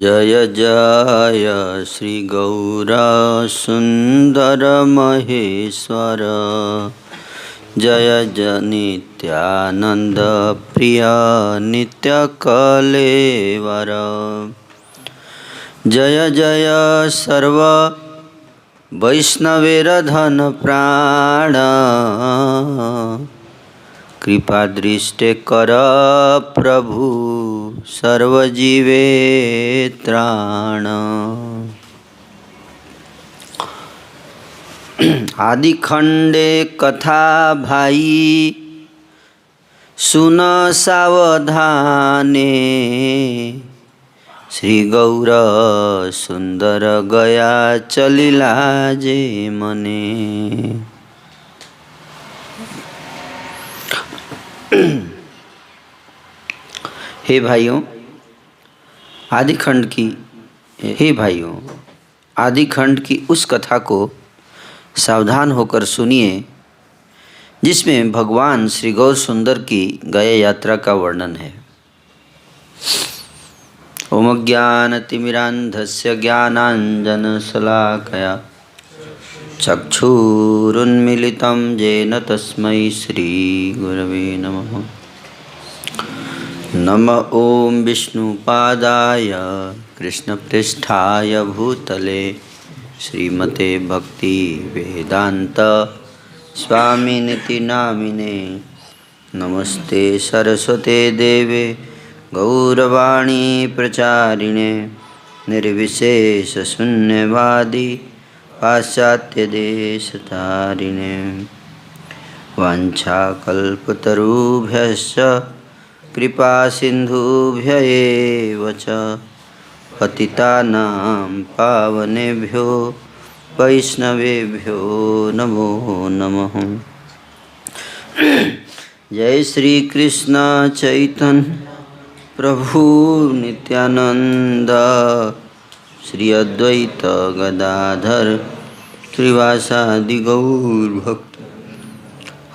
जय जय श्री गौरा सुंदर महेश्वर। जय जय नित्यानंद प्रिय नित्य कलेवर। जय जय सर्व वैष्णवेर धन प्राण। कृपा दृष्टि कर प्रभु सर्वजीवे त्राण। आदि खंडे कथा भाई सुन सावधाने। श्री गौर सुंदर गया चलिला जे मने। हे भाइयों, आदि खंड की उस कथा को सावधान होकर सुनिए जिसमें भगवान श्री गौर सुंदर की गया यात्रा का वर्णन है। ओम ज्ञानतिमिरान्धस्य ज्ञानाञ्जनशलाकया चक्षुरुन्मीलितं येन तस्मै श्रीगुरवे नमः। नमः ओम विष्णुपादाय कृष्णपृष्ठाय भूतले श्रीमते भक्ति वेदांत स्वामिनिति नामिने। नमस्ते सरस्वते देवे गौरवाणी प्रचारिणे निर्विशेष शून्यवादी पाश्चात्य देशतारिणे। वाञ्छाकल्पतरुभ्यश्च कृपा सिंधुभ्य एव च पतितानां पावनेभ्यो वैष्णवेभ्यो नमो नमः। जय श्री कृष्ण चैतन्य प्रभु नित्यानंद श्री अद्वैत गदाधर श्रीवासादि गौर भक्त।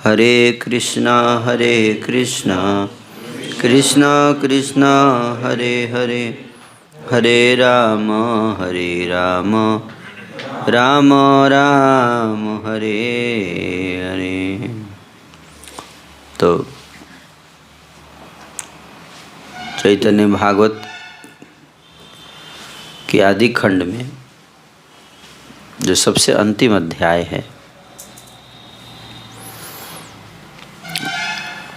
हरे कृष्णा कृष्ण कृष्ण हरे हरे, हरे राम राम राम हरे हरे। तो चैतन्य भागवत के आदि खंड में जो सबसे अंतिम अध्याय है,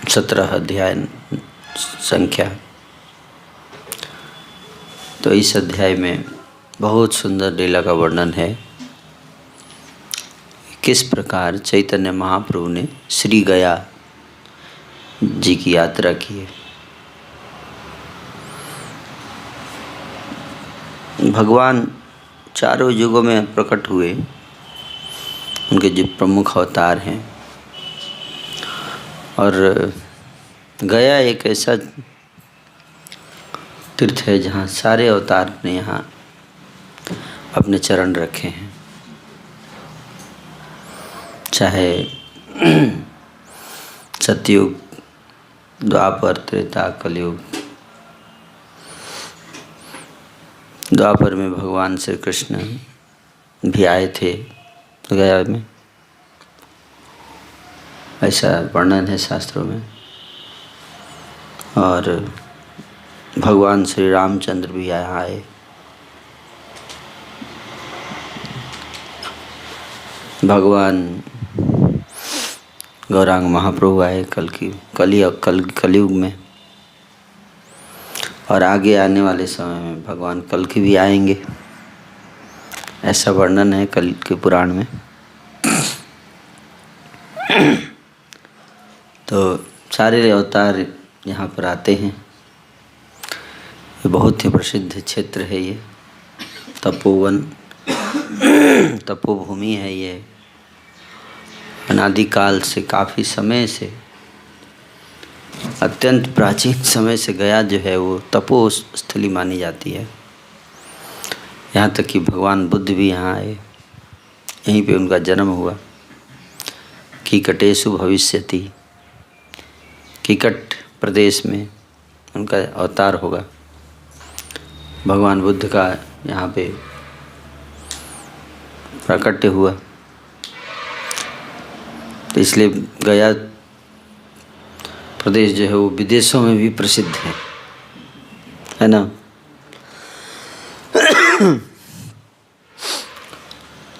17 अध्याय संख्या, तो इस अध्याय में बहुत सुंदर लीला का वर्णन है। किस प्रकार चैतन्य महाप्रभु ने श्री गया जी की यात्रा की है। भगवान चारों युगों में प्रकट हुए, उनके जो प्रमुख अवतार हैं, और गया एक ऐसा तीर्थ है जहाँ सारे अवतार ने यहाँ अपने चरण रखे हैं। चाहे सतयुग, द्वापर, त्रेता, कलयुग। द्वापर में भगवान श्री कृष्ण भी आए थे गया में, ऐसा वर्णन है शास्त्रों में। और भगवान श्री रामचंद्र भी यहाँ आए। भगवान गौरांग महाप्रभु आए कलयुग में, और आगे आने वाले समय में भगवान कल्कि भी आएंगे, ऐसा वर्णन है कल के पुराण में। तो सारे अवतार यहाँ पर आते हैं। ये बहुत ही प्रसिद्ध क्षेत्र है, ये तपोवन, तपोभूमि है। ये अनादिकाल से, काफ़ी समय से, अत्यंत प्राचीन समय से गया जो है वो तपो स्थली मानी जाती है। यहाँ तक कि भगवान बुद्ध भी यहाँ आए, यहीं पे उनका जन्म हुआ। कीकटेषु भविष्यति, कीकट प्रदेश में उनका अवतार होगा। भगवान बुद्ध का यहाँ पे प्राकट्य हुआ। तो इसलिए गया प्रदेश जो है वो विदेशों में भी प्रसिद्ध है ना।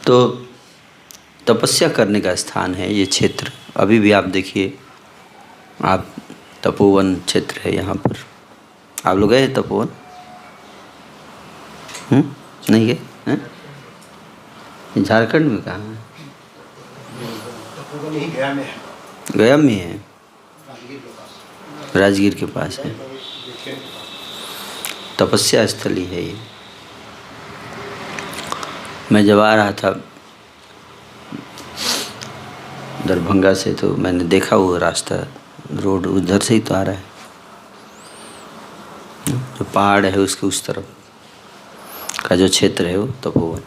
तो तपस्या करने का स्थान है ये क्षेत्र। अभी भी आप देखिए, आप तपोवन क्षेत्र है यहाँ पर। आप लोग गए तपोवन? नहीं गए हैं? झारखंड में कहाँ है? गया में है, राजगीर के पास है। तपस्या स्थली है ये। मैं जब आ रहा था दरभंगा से तो मैंने देखा वो रास्ता, रोड उधर से ही तो आ रहा है, जो पहाड़ है उसके उस तरफ का जो क्षेत्र है वो तपोवन।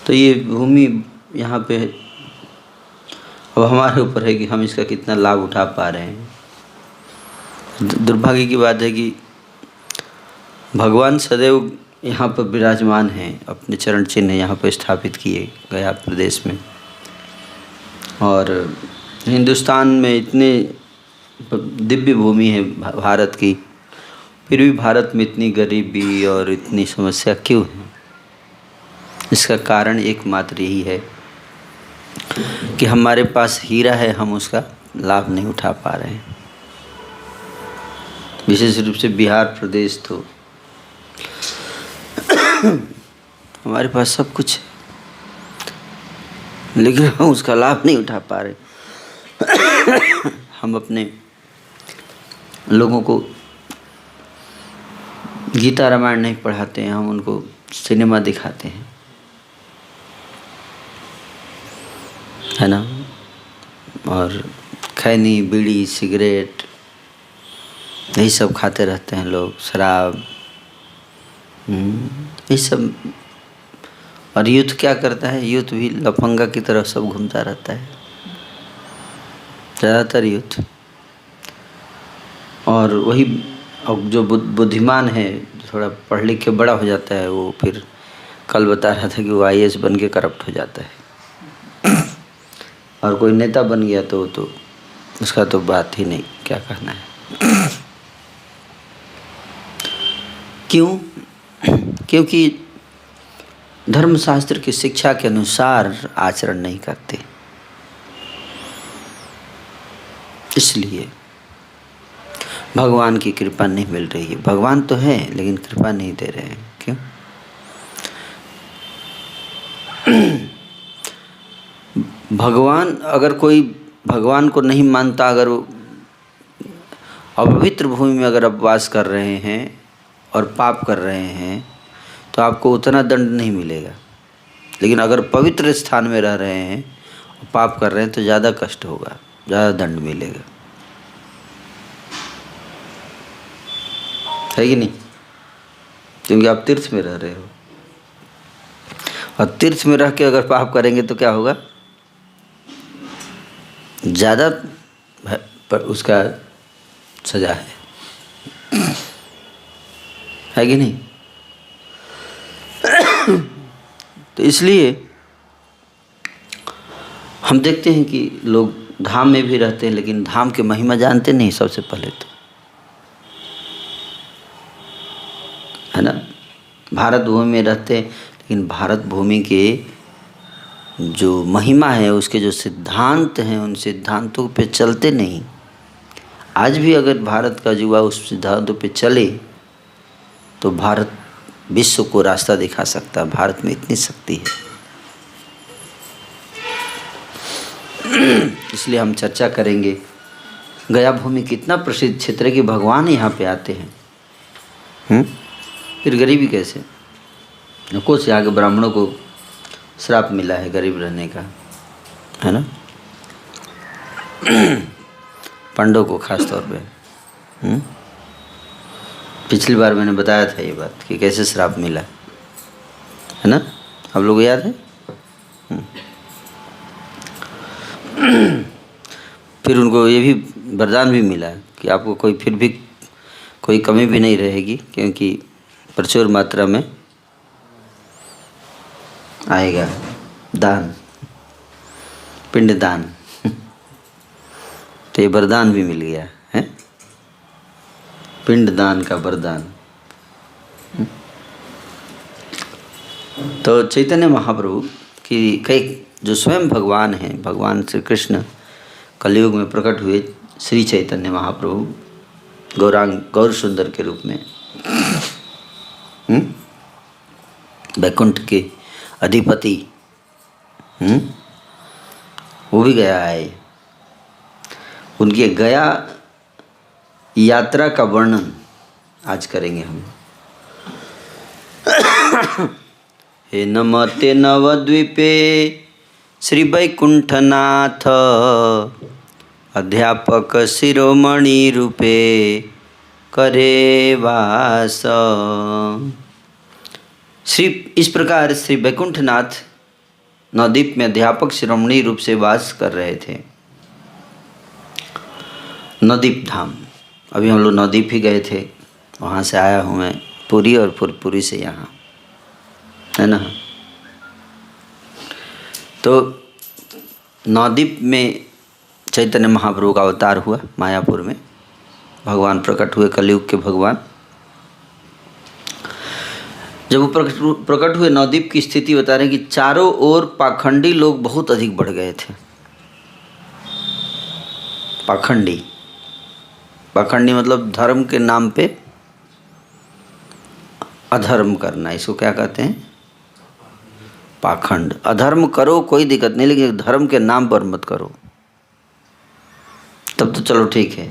तो ये भूमि यहाँ पे अब हमारे ऊपर है कि हम इसका कितना लाभ उठा पा रहे हैं। दुर्भाग्य की बात है कि भगवान सदैव यहाँ पर विराजमान हैं, अपने चरण चिन्ह यहाँ पर स्थापित किए गया प्रदेश में। और हिंदुस्तान में इतने दिव्य भूमि है भारत की, फिर भी भारत में इतनी गरीबी और इतनी समस्या क्यों है? इसका कारण एकमात्र यही है कि हमारे पास हीरा है, हम उसका लाभ नहीं उठा पा रहे हैं। विशेष रूप से बिहार प्रदेश, तो हमारे पास सब कुछ है लेकिन हम उसका लाभ नहीं उठा पा रहे। हम अपने लोगों को गीता रामायण नहीं पढ़ाते हैं, हम उनको सिनेमा दिखाते हैं, है ना। और खैनी बीड़ी सिगरेट यही सब खाते रहते हैं लोग, शराब, ये सब। और यूथ क्या करता है? यूथ भी लफंगा की तरफ सब घूमता रहता है, ज़्यादातर यूथ। और वही अब जो बुद्धिमान है, थोड़ा पढ़ लिख के बड़ा हो जाता है, वो फिर कल बता रहा था कि वो IAS बन के करप्ट हो जाता है। और कोई नेता बन गया तो उसका तो बात ही नहीं, क्या कहना है। क्यों? क्योंकि धर्मशास्त्र की शिक्षा के अनुसार आचरण नहीं करते, इसलिए भगवान की कृपा नहीं मिल रही है। भगवान तो है लेकिन कृपा नहीं दे रहे हैं। क्यों? भगवान, अगर कोई भगवान को नहीं मानता, अगर वो अपवित्र भूमि में अगर आप वास कर रहे हैं और पाप कर रहे हैं तो आपको उतना दंड नहीं मिलेगा। लेकिन अगर पवित्र स्थान में रह रहे हैं और पाप कर रहे हैं तो ज़्यादा कष्ट होगा, ज़्यादा दंड मिलेगा, है कि नहीं? क्योंकि आप तीर्थ में रह रहे हो, और तीर्थ में रह के अगर पाप करेंगे तो क्या होगा? ज़्यादा पर उसका सजा है कि नहीं? तो इसलिए हम देखते हैं कि लोग धाम में भी रहते हैं लेकिन धाम की महिमा जानते नहीं, सबसे पहले तो, है ना। भारत भूमि में रहते हैं लेकिन भारत भूमि के जो महिमा है, उसके जो सिद्धांत हैं, उन सिद्धांतों पे चलते नहीं। आज भी अगर भारत का युवा उस सिद्धांतों पे चले तो भारत विश्व को रास्ता दिखा सकता है। भारत में इतनी शक्ति है। इसलिए हम चर्चा करेंगे, गया भूमि कितना प्रसिद्ध क्षेत्र है कि भगवान यहाँ पे आते हैं। फिर गरीबी कैसे? कुछ यहाँ के ब्राह्मणों को श्राप मिला है गरीब रहने का, है ना। पंडों को खास तौर पे। पिछली बार मैंने बताया था ये बात कि कैसे श्राप मिला, है ना। आप लोगों को याद है? फिर उनको ये भी वरदान भी मिला कि आपको कोई फिर भी कोई कमी भी नहीं रहेगी, क्योंकि प्रचुर मात्रा में आएगा दान, पिंडदान। तो ये वरदान भी मिल गया है, पिंडदान का वरदान। तो चैतन्य महाप्रभु की कई जो स्वयं भगवान हैं, भगवान श्री कृष्ण कलयुग में प्रकट हुए श्री चैतन्य महाप्रभु गौरांग गौर सुंदर के रूप में, बैकुंठ के अधिपति, वो भी गया आए। उनके गया यात्रा का वर्णन आज करेंगे हम। हे नमते नवद्वीपे श्री वैकुंठनाथ, अध्यापक शिरोमणि रूपे करे वास। श्री इस प्रकार श्री वैकुंठनाथ नवद्वीप में अध्यापक शिरोमणि रूप से वास कर रहे थे। नवद्वीप धाम, अभी हम लोग नवद्वीप ही गए थे, वहाँ से आया हूँ मैं पुरी, और फिर पुरी से यहाँ, है ना। तो नवद्वीप में चैतन्य महाप्रभु का अवतार हुआ, मायापुर में भगवान प्रकट हुए, कलयुग के भगवान। जब वो प्रकट हुए, नवद्वीप की स्थिति बता रहे हैं कि चारों ओर पाखंडी लोग बहुत अधिक बढ़ गए थे। पाखंडी, पाखंडी मतलब धर्म के नाम पे अधर्म करना, इसको क्या कहते हैं? पाखंड। अधर्म करो कोई दिक्कत नहीं, लेकिन धर्म के नाम पर मत करो, तब तो चलो ठीक है।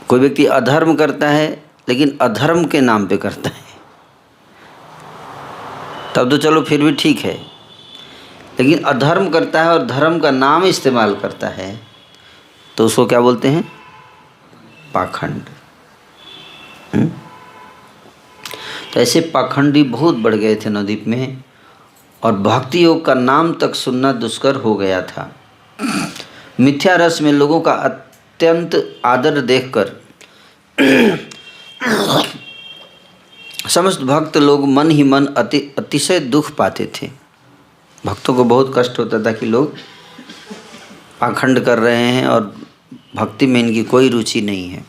कोई व्यक्ति अधर्म करता है लेकिन अधर्म के नाम पे करता है, तब तो चलो फिर भी ठीक है। लेकिन अधर्म करता है और धर्म का नाम इस्तेमाल करता है, तो उसको क्या बोलते हैं? पाखंड। तो ऐसे पाखंडी बहुत बढ़ गए थे नवद्वीप में, और भक्ति योग का नाम तक सुनना दुष्कर हो गया था। मिथ्या रस में लोगों का अत्यंत आदर देखकर समस्त भक्त लोग मन ही मन अतिशय दुख पाते थे। भक्तों को बहुत कष्ट होता था कि लोग पाखंड कर रहे हैं और भक्ति में इनकी कोई रुचि नहीं है,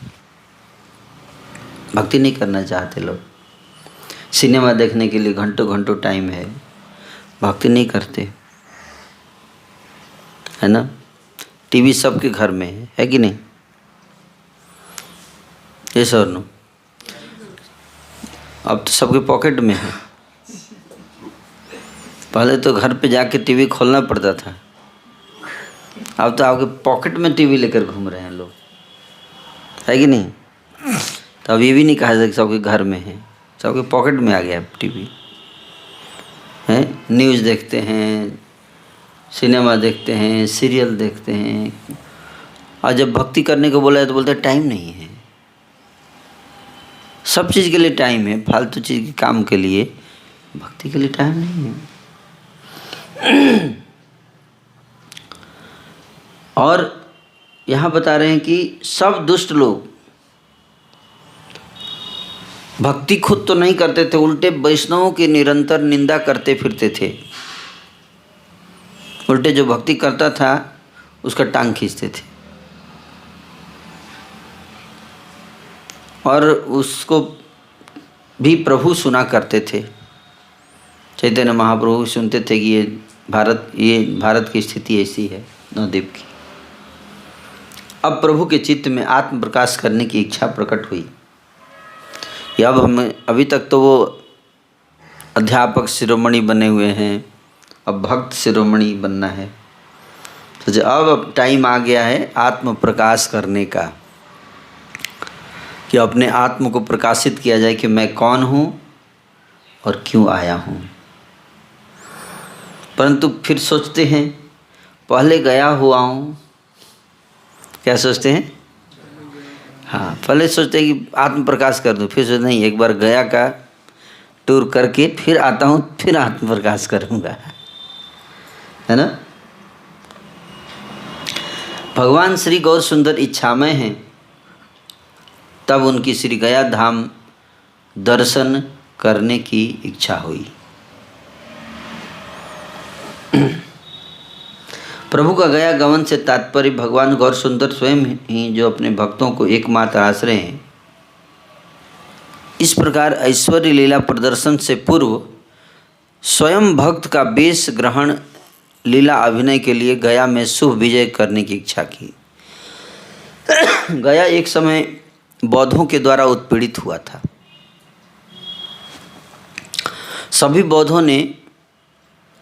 भक्ति नहीं करना चाहते लोग। सिनेमा देखने के लिए घंटों घंटों टाइम है, भक्ति नहीं करते, है ना। टीवी सबके घर में है कि नहीं? ये सर नो, अब तो सबके पॉकेट में है। पहले तो घर पे जाके टीवी खोलना पड़ता था, अब तो आपके पॉकेट में टीवी लेकर घूम रहे हैं लोग, है कि नहीं। तो अब ये भी नहीं कहा सकते सबके घर में है, सबके पॉकेट में आ गया टीवी, है। न्यूज़ देखते हैं, सिनेमा देखते हैं, सीरियल देखते हैं, और जब भक्ति करने को बोला है तो बोलते हैं टाइम नहीं है। सब चीज़ के लिए टाइम है, फालतू चीज़ के काम के लिए, भक्ति के लिए टाइम नहीं है। और यहाँ बता रहे हैं कि सब दुष्ट लोग भक्ति खुद तो नहीं करते थे, उल्टे वैष्णवों की निरंतर निंदा करते फिरते थे। उल्टे जो भक्ति करता था उसका टांग खींचते थे, और उसको भी प्रभु सुना करते थे। चैतन्य महाप्रभु सुनते थे कि ये भारत की स्थिति ऐसी है नवद्वीप की। अब प्रभु के चित्त में आत्म प्रकाश करने की इच्छा प्रकट हुई। अब हमें, अभी तक तो वो अध्यापक शिरोमणि बने हुए हैं, अब भक्त शिरोमणि बनना है। तो जो अब टाइम आ गया है आत्म प्रकाश करने का, कि अपने आत्म को प्रकाशित किया जाए कि मैं कौन हूँ और क्यों आया हूँ। परंतु फिर सोचते हैं पहले गया हुआ हूँ, क्या सोचते हैं? हाँ, पहले सोचते हैं कि आत्म प्रकाश कर दूँ, फिर सोचते नहीं, एक बार गया का टूर करके फिर आता हूँ, फिर आत्म प्रकाश करूँगा, है ना। भगवान श्री गौर सुंदर इच्छामय हैं, तब उनकी श्री गया धाम दर्शन करने की इच्छा हुई। प्रभु का गया गमन से तात्पर्य भगवान गौर सुंदर स्वयं ही जो अपने भक्तों को एकमात्र आश्रय हैं, इस प्रकार ऐश्वर्य लीला प्रदर्शन से पूर्व स्वयं भक्त का वेश ग्रहण लीला अभिनय के लिए गया में शुभ विजय करने की इच्छा की। गया एक समय बौद्धों के द्वारा उत्पीड़ित हुआ था। सभी बौद्धों ने,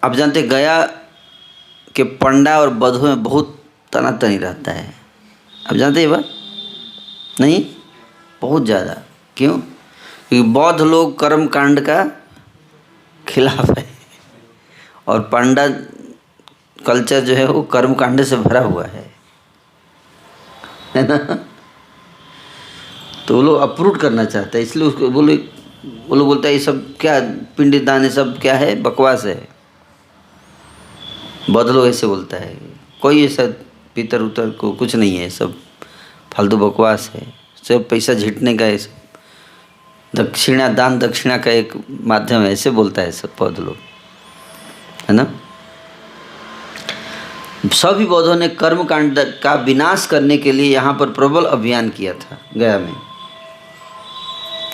आप जानते गया के पंडा और बौद्धों में बहुत तनातनी रहता है। आप जानते ये बात नहीं? बहुत ज़्यादा। क्यों? क्योंकि बौद्ध लोग कर्म कांड का खिलाफ है और पंडा कल्चर जो है वो कर्म कांड से भरा हुआ है ना? तो वो लोग अप्रूव करना चाहते हैं, इसलिए उसको वो लोग बोलते हैं ये सब क्या पिंडदान, ये सब क्या है, बकवास है। बौद्ध लोग ऐसे बोलता है, कोई ऐसा पितर उतर को कुछ नहीं है, सब फालतू बकवास है, सब पैसा झीटने का है, सब दक्षिणा, दान दक्षिणा का एक माध्यम है, ऐसे बोलता है सब बौद्ध लोग, है ना। सभी बौद्धों ने कर्म कांड का विनाश करने के लिए यहाँ पर प्रबल अभियान किया था गया में,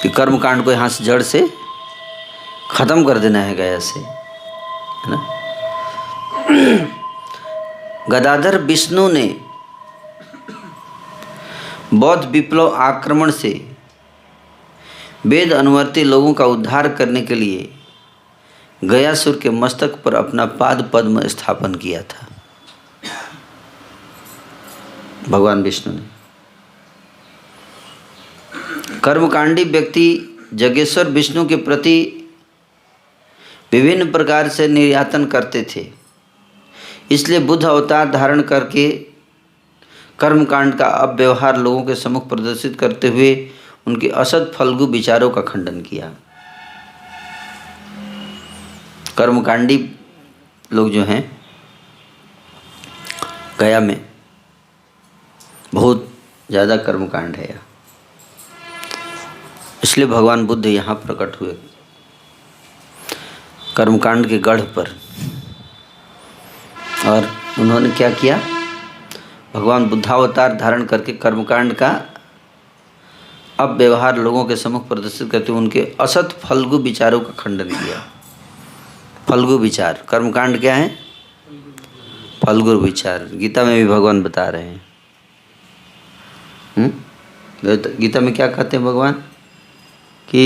कि कर्म कांड को यहाँ से जड़ से खत्म कर देना है गया से, है ना। गदाधर विष्णु ने बौद्ध विप्लव आक्रमण से वेद अनुवर्ती लोगों का उद्धार करने के लिए गयासुर के मस्तक पर अपना पाद पद्म स्थापन किया था। भगवान विष्णु ने, कर्मकांडी व्यक्ति जगेश्वर विष्णु के प्रति विभिन्न प्रकार से निर्यातन करते थे, इसलिए बुद्ध अवतार धारण करके कर्मकांड का अव्यवहार लोगों के सम्मुख प्रदर्शित करते हुए उनके असत फल्गु विचारों का खंडन किया। कर्मकांडी लोग जो हैं गया में बहुत ज़्यादा कर्मकांड है, इसलिए भगवान बुद्ध यहाँ प्रकट हुए कर्मकांड के गढ़ पर। और उन्होंने क्या किया? भगवान बुद्धावतार धारण करके कर्मकांड का अव्यवहार लोगों के सम्मुख प्रदर्शित करते हुए उनके असत फल्गु विचारों का खंडन किया। फल्गु विचार, कर्मकांड क्या है? फल्गु विचार। गीता में भी भगवान बता रहे हैं। गीता में क्या कहते हैं भगवान कि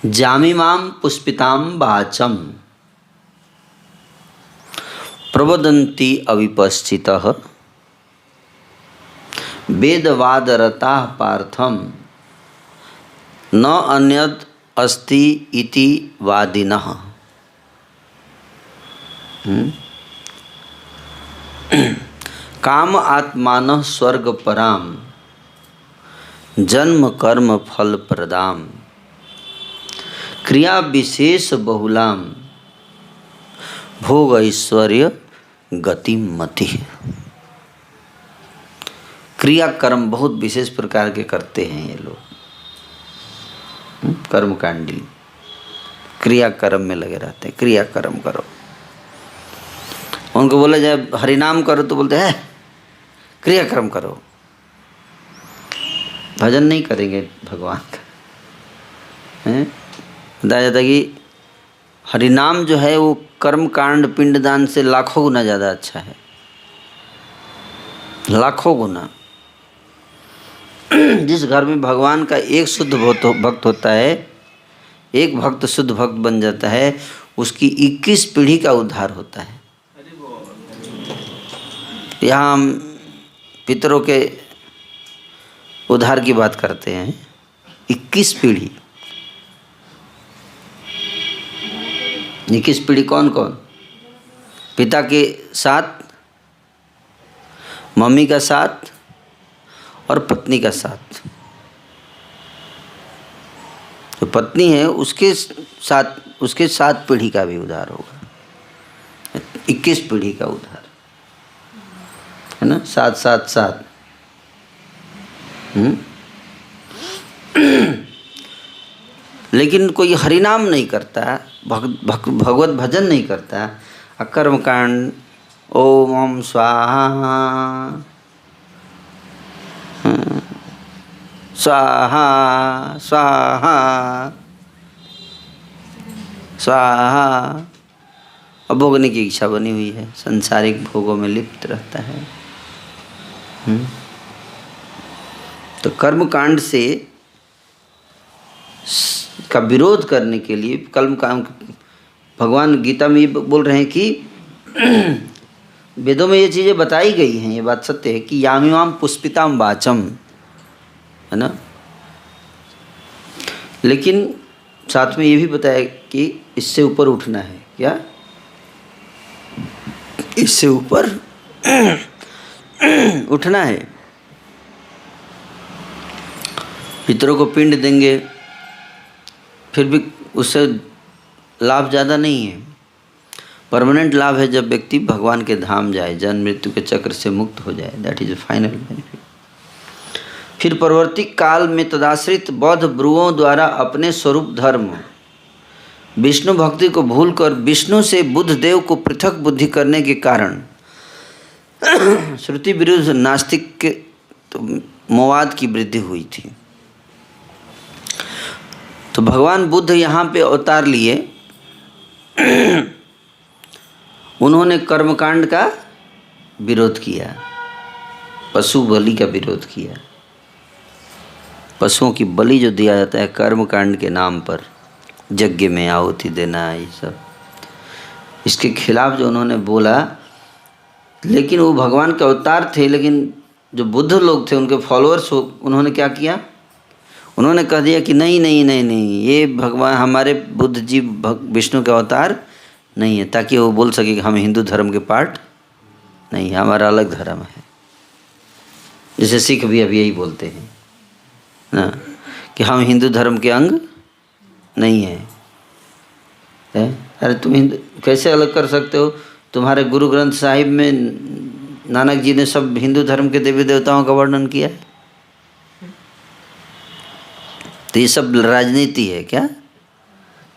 जामिमाम पुष्पिताम वाचम प्रवदन्ति अविपश्चितः वेदवादरता पार्थम न अन्यत् अस्ति इति वादिनः। काम आत्मानः स्वर्ग पराम जन्म कर्म फल प्रदाम क्रिया विशेष बहुलाम भोग ऐश्वर्य गति मति। क्रिया कर्म बहुत विशेष प्रकार के करते हैं ये लोग, कर्मकांडी क्रिया कर्म में लगे रहते हैं। क्रिया कर्म करो, उनको बोला जाए हरिनाम करो तो बोलते हैं क्रिया कर्म करो, भजन नहीं करेंगे भगवान का। बताया जाता है कि हरिनाम जो है वो कर्म कांड पिंडदान से लाखों गुना ज़्यादा अच्छा है, लाखों गुना। जिस घर में भगवान का एक शुद्ध भक्त होता है, एक भक्त शुद्ध भक्त बन जाता है, उसकी 21 पीढ़ी का उद्धार होता है। यहाँ हम पितरों के उद्धार की बात करते हैं। 21 पीढ़ी, 21 पीढ़ी कौन कौन? पिता के साथ, मम्मी का साथ और पत्नी का साथ। जो पत्नी है उसके साथ, उसके 7 पीढ़ी का भी उद्धार होगा। 21 पीढ़ी का उद्धार है ना, 7 7 7। लेकिन कोई हरिनाम नहीं करता, भगवत भजन नहीं करता, कर्मकांड ओम स्वाहा स्वाहा स्वाहा स्वाहा, अब भोगने की इच्छा बनी हुई है, सांसारिक भोगों में लिप्त रहता है। तो कर्मकांड से का विरोध करने के लिए कर्मकांड, भगवान गीता में ये बोल रहे हैं कि वेदों में ये चीज़ें बताई गई हैं, ये बात सत्य है कि यामिमाम पुष्पिताम वाचम, है ना। लेकिन साथ में ये भी बताया कि इससे ऊपर उठना है। क्या? इससे ऊपर उठना है। पितरों को पिंड देंगे, फिर भी उससे लाभ ज़्यादा नहीं है। परमानेंट लाभ है जब व्यक्ति भगवान के धाम जाए, जन्म मृत्यु के चक्र से मुक्त हो जाए, दैट इज फाइनल बेनिफिट। फिर परवर्ती काल में तदाश्रित बौद्ध ब्रुओं द्वारा अपने स्वरूप धर्म विष्णु भक्ति को भूलकर विष्णु से बुद्ध देव को पृथक बुद्धि करने के कारण श्रुति विरुद्ध नास्तिक के मोवाद की वृद्धि हुई थी। तो भगवान बुद्ध यहाँ पे अवतार लिए, उन्होंने कर्मकांड का विरोध किया, पशु बलि का विरोध किया। पशुओं की बलि जो दिया जाता है कर्मकांड के नाम पर, यज्ञ में आहुति देना, ये सब, इसके खिलाफ जो उन्होंने बोला। लेकिन वो भगवान के अवतार थे, लेकिन जो बुद्ध लोग थे उनके फॉलोअर्स, उन्होंने क्या किया, उन्होंने कह दिया कि नहीं नहीं नहीं नहीं, ये भगवान हमारे बुद्ध जी विष्णु के अवतार नहीं है, ताकि वो बोल सके कि हम हिंदू धर्म के पार्ट नहीं, हमारा अलग धर्म है। जैसे सिख भी अभी यही बोलते हैं ना कि हम हिंदू धर्म के अंग नहीं हैं। अरे तुम हिंदू कैसे अलग कर सकते हो? तुम्हारे गुरु ग्रंथ साहिब में नानक जी ने सब हिंदू धर्म के देवी देवताओं का वर्णन किया है। तो ये सब राजनीति है क्या?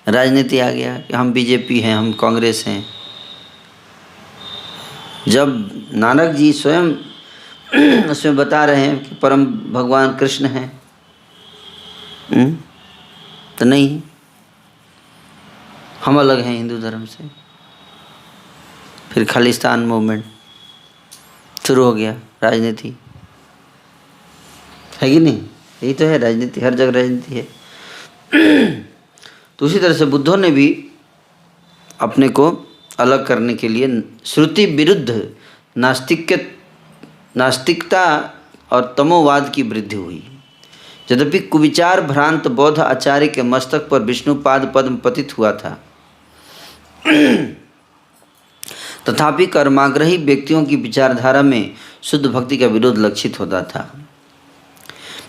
राजनीति आ गया कि हम बीजेपी हैं, हम कांग्रेस हैं, जब नानक जी स्वयं उसमें बता रहे हैं कि परम भगवान कृष्ण हैं। तो नहीं, हम अलग हैं हिंदू धर्म से। फिर खालिस्तान मूवमेंट शुरू हो गया, राजनीति है कि नहीं? यही तो है राजनीति, हर जगह राजनीति है। तो उसी तरह से बुद्धों ने भी अपने को अलग करने के लिए श्रुति विरुद्ध नास्तिकता और तमोवाद की वृद्धि हुई। यद्यपि कुविचार भ्रांत बौद्ध आचार्य के मस्तक पर विष्णुपाद पद्म पतित हुआ था, तथापि कर्माग्रही व्यक्तियों की विचारधारा में शुद्ध भक्ति का विरोध लक्षित होता था।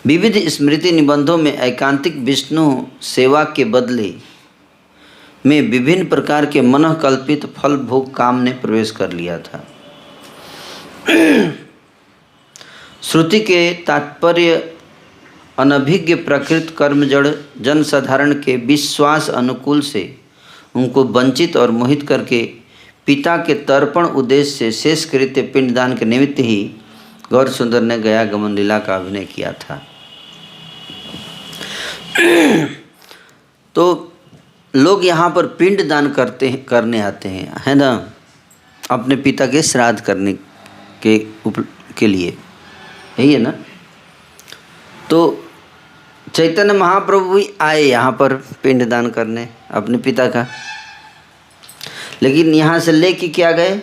विविध स्मृति निबंधों में एकांतिक विष्णु सेवा के बदले में विभिन्न प्रकार के मनः कल्पित फल भोग काम ने प्रवेश कर लिया था। श्रुति के तात्पर्य अनभिज्ञ प्रकृत कर्म जड़ जनसाधारण के विश्वास अनुकूल से उनको वंचित और मोहित करके पिता के तर्पण उद्देश्य से शेष कृत्य पिंडदान के निमित्त ही गौर सुंदर ने गया गमन लीला का अभिनय किया था। तो लोग यहाँ पर पिंड दान करने आते हैं, है ना, अपने पिता के श्राद्ध करने के लिए, यही है ना। तो चैतन्य महाप्रभु भी आए यहाँ पर पिंड दान करने अपने पिता का, लेकिन यहाँ से लेके क्या गए?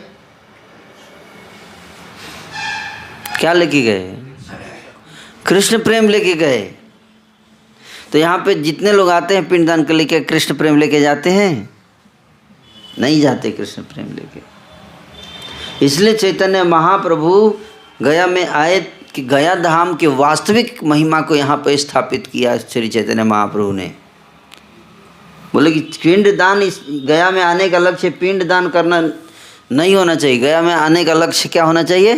क्या लेके गए? कृष्ण प्रेम लेके गए। तो यहाँ पे जितने लोग आते हैं पिंडदान के लेके, कृष्ण प्रेम लेके जाते हैं? नहीं जाते कृष्ण प्रेम लेके। इसलिए चैतन्य महाप्रभु गया में आए कि गया धाम के वास्तविक महिमा को यहाँ पे स्थापित किया श्री चैतन्य महाप्रभु ने। बोले कि पिंडदान, इस गया में आने का लक्ष्य पिंडदान करना नहीं होना चाहिए। गया में आने का लक्ष्य क्या होना चाहिए?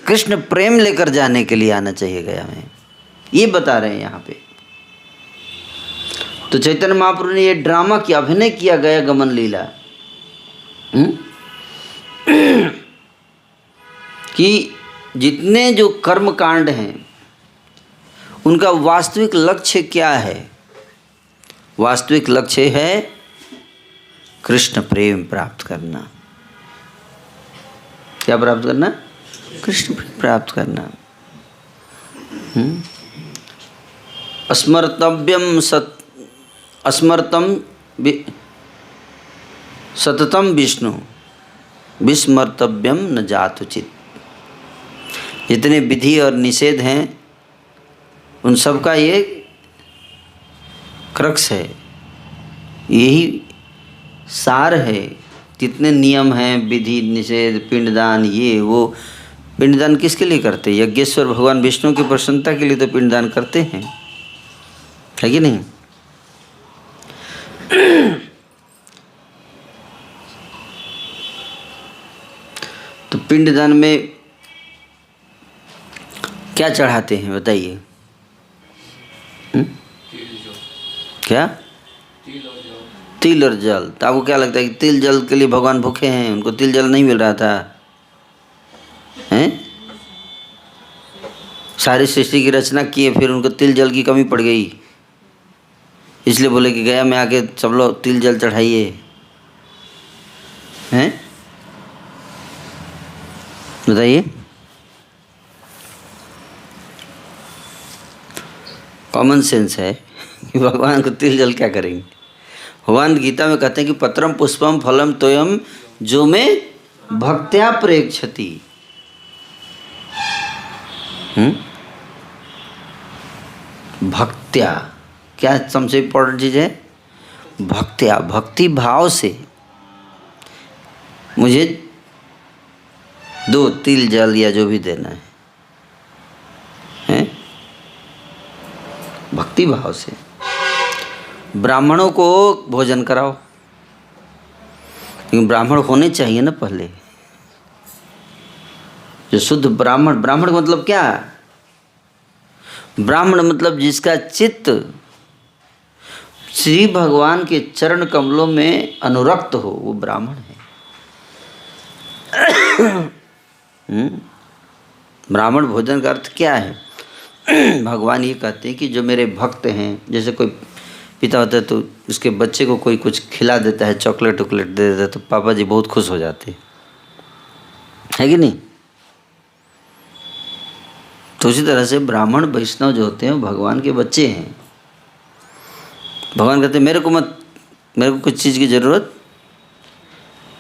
कृष्ण प्रेम लेकर जाने के लिए आना चाहिए गया में। ये बता रहे हैं यहाँ पे। तो चैतन्य महाप्रभु ने ये ड्रामा किया, अभिनय किया गया गमन लीला कि जितने जो कर्म कांड हैं उनका वास्तविक लक्ष्य क्या है? वास्तविक लक्ष्य है कृष्ण प्रेम प्राप्त करना। क्या प्राप्त करना? कृष्ण प्रेम प्राप्त करना। अस्मर्तम सततम विष्णु विस्मर्तव्यम न जातुचित। जितने विधि और निषेध हैं उन सब का ये क्रक्स है, यही सार है। जितने नियम हैं, विधि निषेध, पिंडदान, ये वो। पिंडदान किसके लिए करते हैं? यज्ञेश्वर भगवान विष्णु की प्रसन्नता के लिए तो पिंडदान करते हैं, है कि नहीं? तो पिंडदान में क्या चढ़ाते हैं बताइए? क्या? तिल और जल। तो आपको क्या लगता है कि तिल जल के लिए भगवान भूखे हैं? उनको तिल जल नहीं मिल रहा था? हैं? सारी सृष्टि की रचना किए, फिर उनको तिल जल की कमी पड़ गई, इसलिए बोले कि गया में आके सब लोग तिल जल चढ़ाइए। हैं? बताइए। कॉमन सेंस है कि भगवान को तिल जल क्या करेंगे? भगवान गीता में कहते हैं कि पत्रम पुष्पम फलम तोयम जो में भक्त्या प्रेक्षति। भक्त्या क्या सबसे इम्पोर्टेंट चीज़ है? भक्त्या, भक्ति भाव से मुझे दो तिल जल या जो भी देना है, हैं? भक्ति भाव से। ब्राह्मणों को भोजन कराओ, लेकिन ब्राह्मण होने चाहिए ना पहले, जो शुद्ध ब्राह्मण। ब्राह्मण का मतलब क्या? ब्राह्मण मतलब जिसका चित्त श्री भगवान के चरण कमलों में अनुरक्त हो, वो ब्राह्मण है। ब्राह्मण भोजन का अर्थ क्या है? भगवान ये कहते हैं कि जो मेरे भक्त हैं, जैसे कोई पिता होता है तो उसके बच्चे को कोई कुछ खिला देता है, चॉकलेट वॉकलेट दे देता है, तो पापा जी बहुत खुश हो जाते हैं, कि नहीं? तो उसी तरह से ब्राह्मण वैष्णव जो होते हैं वो भगवान के बच्चे हैं। भगवान कहते हैं मेरे को कुछ चीज़ की ज़रूरत,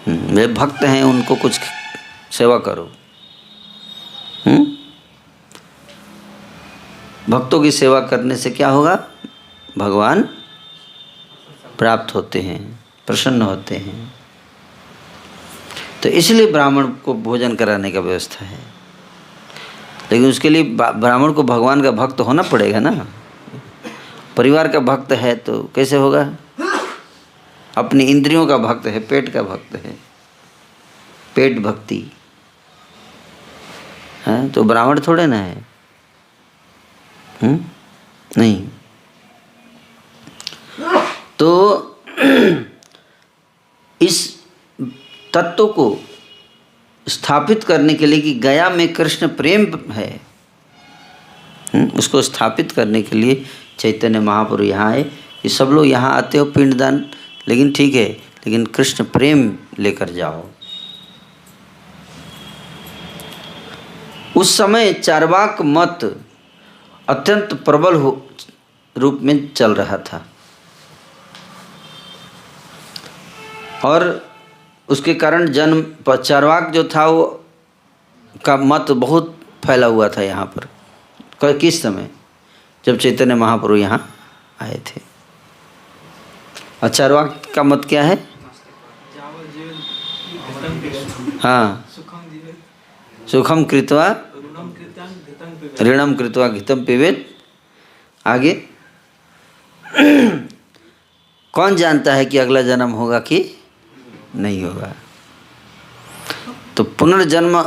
मेरे भक्त हैं उनको कुछ सेवा करो। भक्तों की सेवा करने से क्या होगा? भगवान प्राप्त होते हैं, प्रसन्न होते हैं। तो इसलिए ब्राह्मण को भोजन कराने का व्यवस्था है, लेकिन उसके लिए ब्राह्मण को भगवान का भक्त होना पड़ेगा ना। परिवार का भक्त है तो कैसे होगा? अपनी इंद्रियों का भक्त है, पेट का भक्त है, पेट भक्ति है, तो ब्राह्मण थोड़े ना है। नहीं। तो इस तत्व को स्थापित करने के लिए कि गया में कृष्ण प्रेम है, उसको स्थापित करने के लिए चैतन्य महाप्रभु यहाँ आए। ये सब लोग यहाँ आते हो पिंडदान, लेकिन ठीक है, लेकिन कृष्ण प्रेम लेकर जाओ। उस समय चार्वाक मत अत्यंत प्रबल रूप में चल रहा था और उसके कारण चार्वाक जो था वो का मत बहुत फैला हुआ था यहाँ पर। किस समय? जब चैतन्य महाप्रभु यहाँ आए थे। और चार्वाक का मत क्या है? हाँ, सुखम कृत्वा ऋणम कृत्वा घृतम पिबेत। आगे कौन जानता है कि अगला जन्म होगा कि नहीं होगा? तो पुनर्जन्म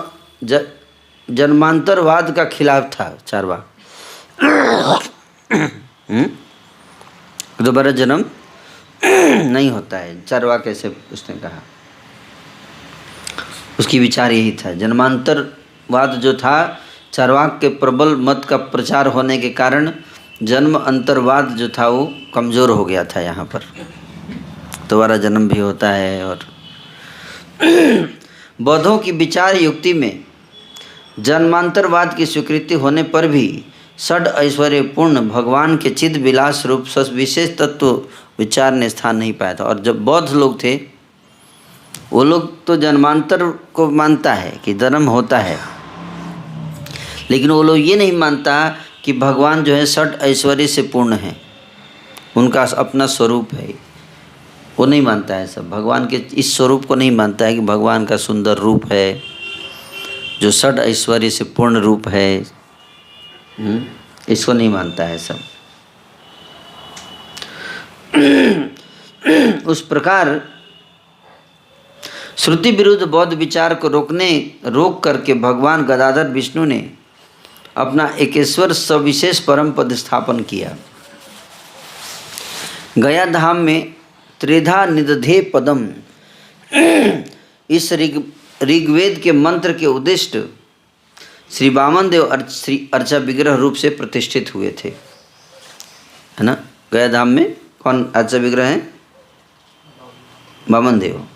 जन्मांतरवाद का खिलाफ था चार्वाक। दोबारा जन्म नहीं होता है, चार्वाक से उसने कहा। उसकी विचार यही था। जन्मांतरवाद जो था, चार्वाक के प्रबल मत का प्रचार होने के कारण जन्म अंतरवाद जो था वो कमज़ोर हो गया था। यहाँ पर दोबारा जन्म भी होता है। और बौद्धों की विचार युक्ति में जन्मांतरवाद की स्वीकृति होने पर भी षड ऐश्वर्यपूर्ण भगवान के चिद विलास रूप विशेष तत्व विचार ने स्थान नहीं पाया था। और जब बौद्ध लोग थे, वो लोग तो जन्मांतर को मानता है कि जन्म होता है, लेकिन वो लोग ये नहीं मानता कि भगवान जो है षड ऐश्वर्य से पूर्ण है, उनका अपना स्वरूप है। वो नहीं मानता है सब, भगवान के इस स्वरूप को नहीं मानता है कि भगवान का सुंदर रूप है जो षड ऐश्वर्य से पूर्ण रूप है। इसको नहीं मानता है सब। उस प्रकार श्रुति विरुद्ध बौद्ध विचार को रोक करके भगवान गदाधर विष्णु ने अपना एकेश्वर सविशेष परम पद स्थापन किया। गया धाम में त्रिधा निदधे पदम, इस ऋग्वेद के मंत्र के उद्दिष्ट श्री वामन देव श्री अर्चा विग्रह रूप से प्रतिष्ठित हुए थे, है ना। गया धाम में कौन अर्चा विग्रह है? वामन देव।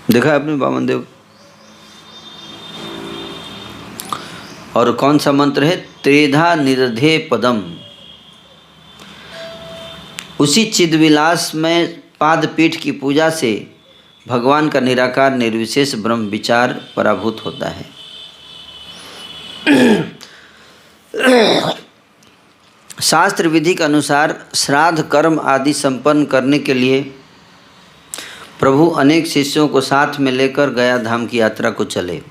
देखा आपने वामन देव? और कौन सा मंत्र है? त्रिधा निदधे पदम। उसी चिदविलास में पादपीठ की पूजा से भगवान का निराकार निर्विशेष ब्रह्म विचार पराभूत होता है। शास्त्र विधि के अनुसार श्राद्ध कर्म आदि संपन्न करने के लिए प्रभु अनेक शिष्यों को साथ में लेकर गया धाम की यात्रा को चले।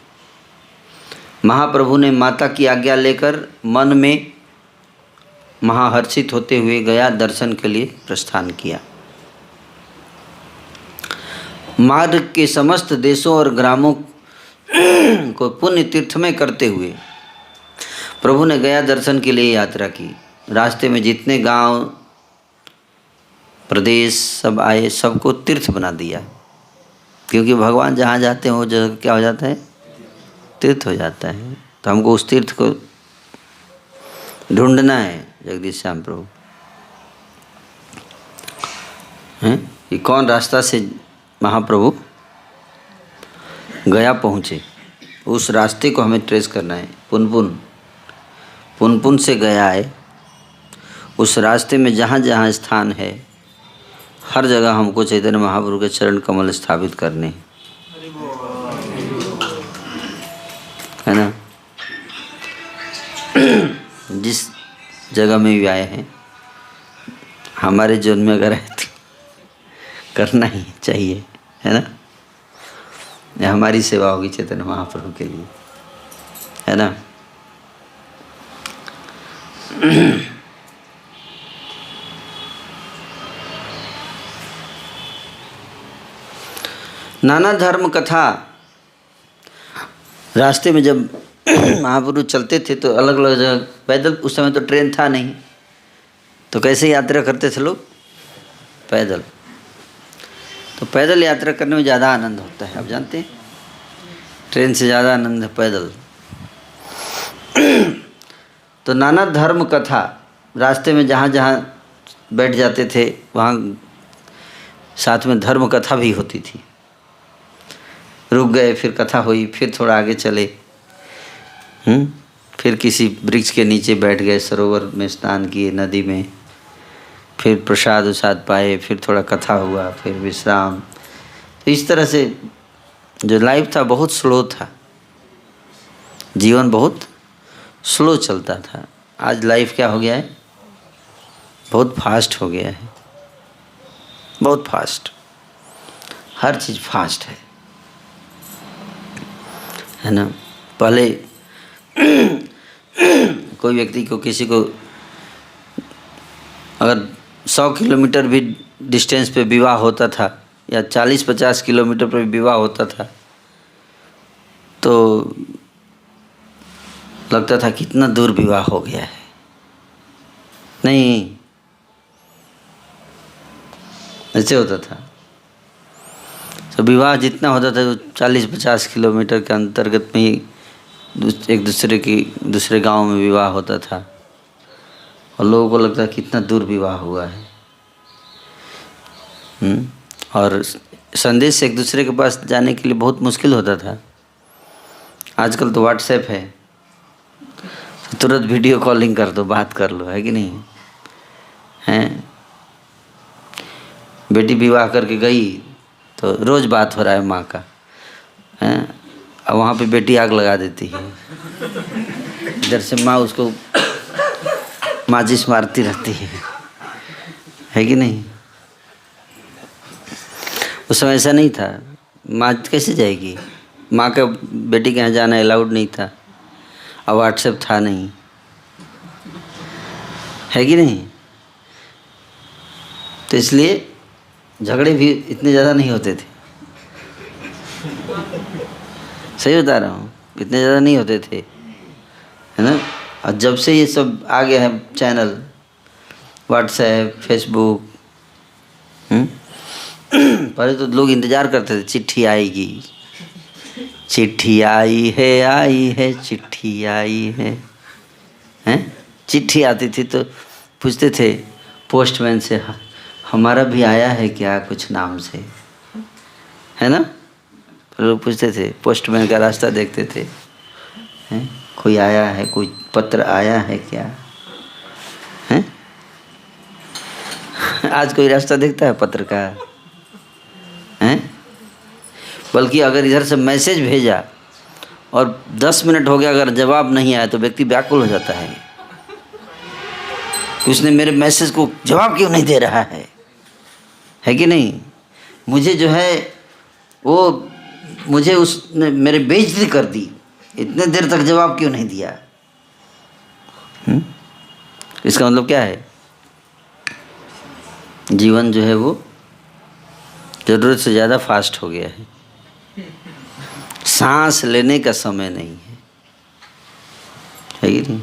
महाप्रभु ने माता की आज्ञा लेकर मन में महाहर्षित होते हुए गया दर्शन के लिए प्रस्थान किया। मार्ग के समस्त देशों और ग्रामों को पुण्य तीर्थमय करते हुए प्रभु ने गया दर्शन के लिए यात्रा की। रास्ते में जितने गांव प्रदेश सब आए, सबको तीर्थ बना दिया, क्योंकि भगवान जहाँ जाते हैं वो जगह क्या हो जाता है? तीर्थ हो जाता है। तो हमको उस तीर्थ को ढूंढना है। जगदीश श्याम प्रभु हैं कि कौन रास्ता से महाप्रभु गया पहुँचे, उस रास्ते को हमें ट्रेस करना है। पुनपुन से गया है, उस रास्ते में जहाँ जहाँ स्थान है हर जगह हमको चैतन्य महाप्रभु के चरण कमल स्थापित करने, है ना। जिस जगह में भी आए हैं, हमारे जीवन में अगर है तो करना ही चाहिए, है ना। ये हमारी सेवा होगी चैतन्य महाप्रभु के लिए, है ना। नाना धर्म कथा। रास्ते में जब महाप्रभु चलते थे तो अलग अलग जगह पैदल, उस समय तो ट्रेन था नहीं, तो कैसे यात्रा करते थे लोग? पैदल। तो पैदल यात्रा करने में ज़्यादा आनंद होता है, आप जानते हैं। ट्रेन से ज़्यादा आनंद है पैदल। तो नाना धर्म कथा, रास्ते में जहाँ जहाँ बैठ जाते थे वहाँ साथ में धर्म कथा भी होती थी। रुक गए, फिर कथा हुई, फिर थोड़ा आगे चले, फिर किसी वृक्ष के नीचे बैठ गए, सरोवर में स्नान किए, नदी में, फिर प्रसाद उसाद पाए, फिर थोड़ा कथा हुआ, फिर विश्राम। तो इस तरह से जो लाइफ था बहुत स्लो था, जीवन बहुत स्लो चलता था। आज लाइफ क्या हो गया है? बहुत फास्ट हो गया है, बहुत फास्ट, हर चीज़ फास्ट है ना। पहले कोई व्यक्ति को, किसी को अगर 100 किलोमीटर भी डिस्टेंस पे विवाह होता था या 40-50 किलोमीटर पर विवाह होता था तो लगता था कितना दूर विवाह हो गया है। नहीं, ऐसे होता था। तो विवाह जितना होता था 40-50 किलोमीटर के अंतर्गत में ही एक दूसरे गांव में विवाह होता था, और लोगों को लगता कितना दूर विवाह हुआ है। और संदेश एक दूसरे के पास जाने के लिए बहुत मुश्किल होता था। आजकल तो व्हाट्सएप है, तुरंत वीडियो कॉलिंग कर दो, बात कर लो, है कि नहीं? हैं, बेटी विवाह करके गई तो रोज़ बात हो रहा है माँ का, हैं, और वहाँ पे बेटी आग लगा देती है। इधर से माँ उसको माचिस मारती रहती है कि नहीं? उस समय ऐसा नहीं था। माँ कैसे जाएगी? माँ का बेटी के यहाँ जाना अलाउड नहीं था, और व्हाट्सएप था नहीं, है कि नहीं? तो इसलिए झगड़े भी इतने ज़्यादा नहीं होते थे। सही बता रहा हूँ, इतने ज़्यादा नहीं होते थे, है ना? और जब से ये सब आ गया है चैनल, व्हाट्सएप, फेसबुक, पहले तो लोग इंतज़ार करते थे चिट्ठी आएगी, चिट्ठी आई है, चिट्ठी आई है, हैं? चिट्ठी आती थी तो पूछते थे पोस्टमैन से, हमारा भी आया है क्या कुछ नाम से, है ना? लोग पूछते थे, पोस्टमैन का रास्ता देखते थे, हैं? कोई आया है, कोई पत्र आया है क्या, हैं? आज कोई रास्ता देखता है पत्र का, हैं? बल्कि अगर इधर से मैसेज भेजा और 10 मिनट हो गया, अगर जवाब नहीं आया तो व्यक्ति व्याकुल हो जाता है, उसने मेरे मैसेज को जवाब क्यों नहीं दे रहा है कि नहीं? मुझे जो है वो, मुझे उसने मेरे बेइज्जती कर दी, इतने देर तक जवाब क्यों नहीं दिया? इसका मतलब क्या है? जीवन जो है वो ज़रूरत से ज़्यादा फास्ट हो गया है, सांस लेने का समय नहीं है कि नहीं?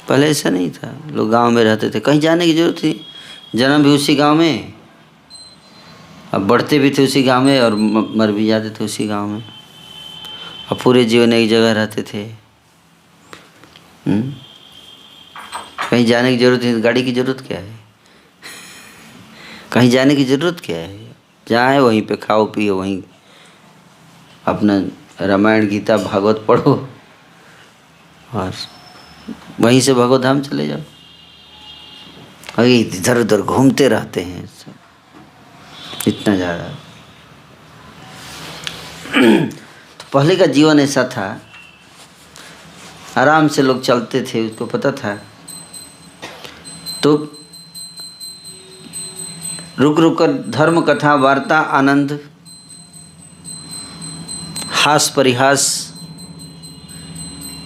पहले ऐसा नहीं था, लोग गांव में रहते थे, कहीं जाने की जरूरत थी, जन्म भी उसी गांव में, अब बढ़ते भी थे उसी गांव में और मर भी जाते थे उसी गांव में, और पूरे जीवन एक जगह रहते थे। कहीं जाने की जरूरत है, गाड़ी की जरूरत क्या है? कहीं जाने की जरूरत क्या है? जहाँ है वहीं पे खाओ पियो, वहीं अपना रामायण गीता भागवत पढ़ो और वहीं से भगवत धाम चले जाओ। और इधर उधर घूमते रहते हैं इतना ज़्यादा। तो पहले का जीवन ऐसा था, आराम से लोग चलते थे, उसको पता था। तो रुक रुक कर धर्म कथा वार्ता आनंद हास परिहास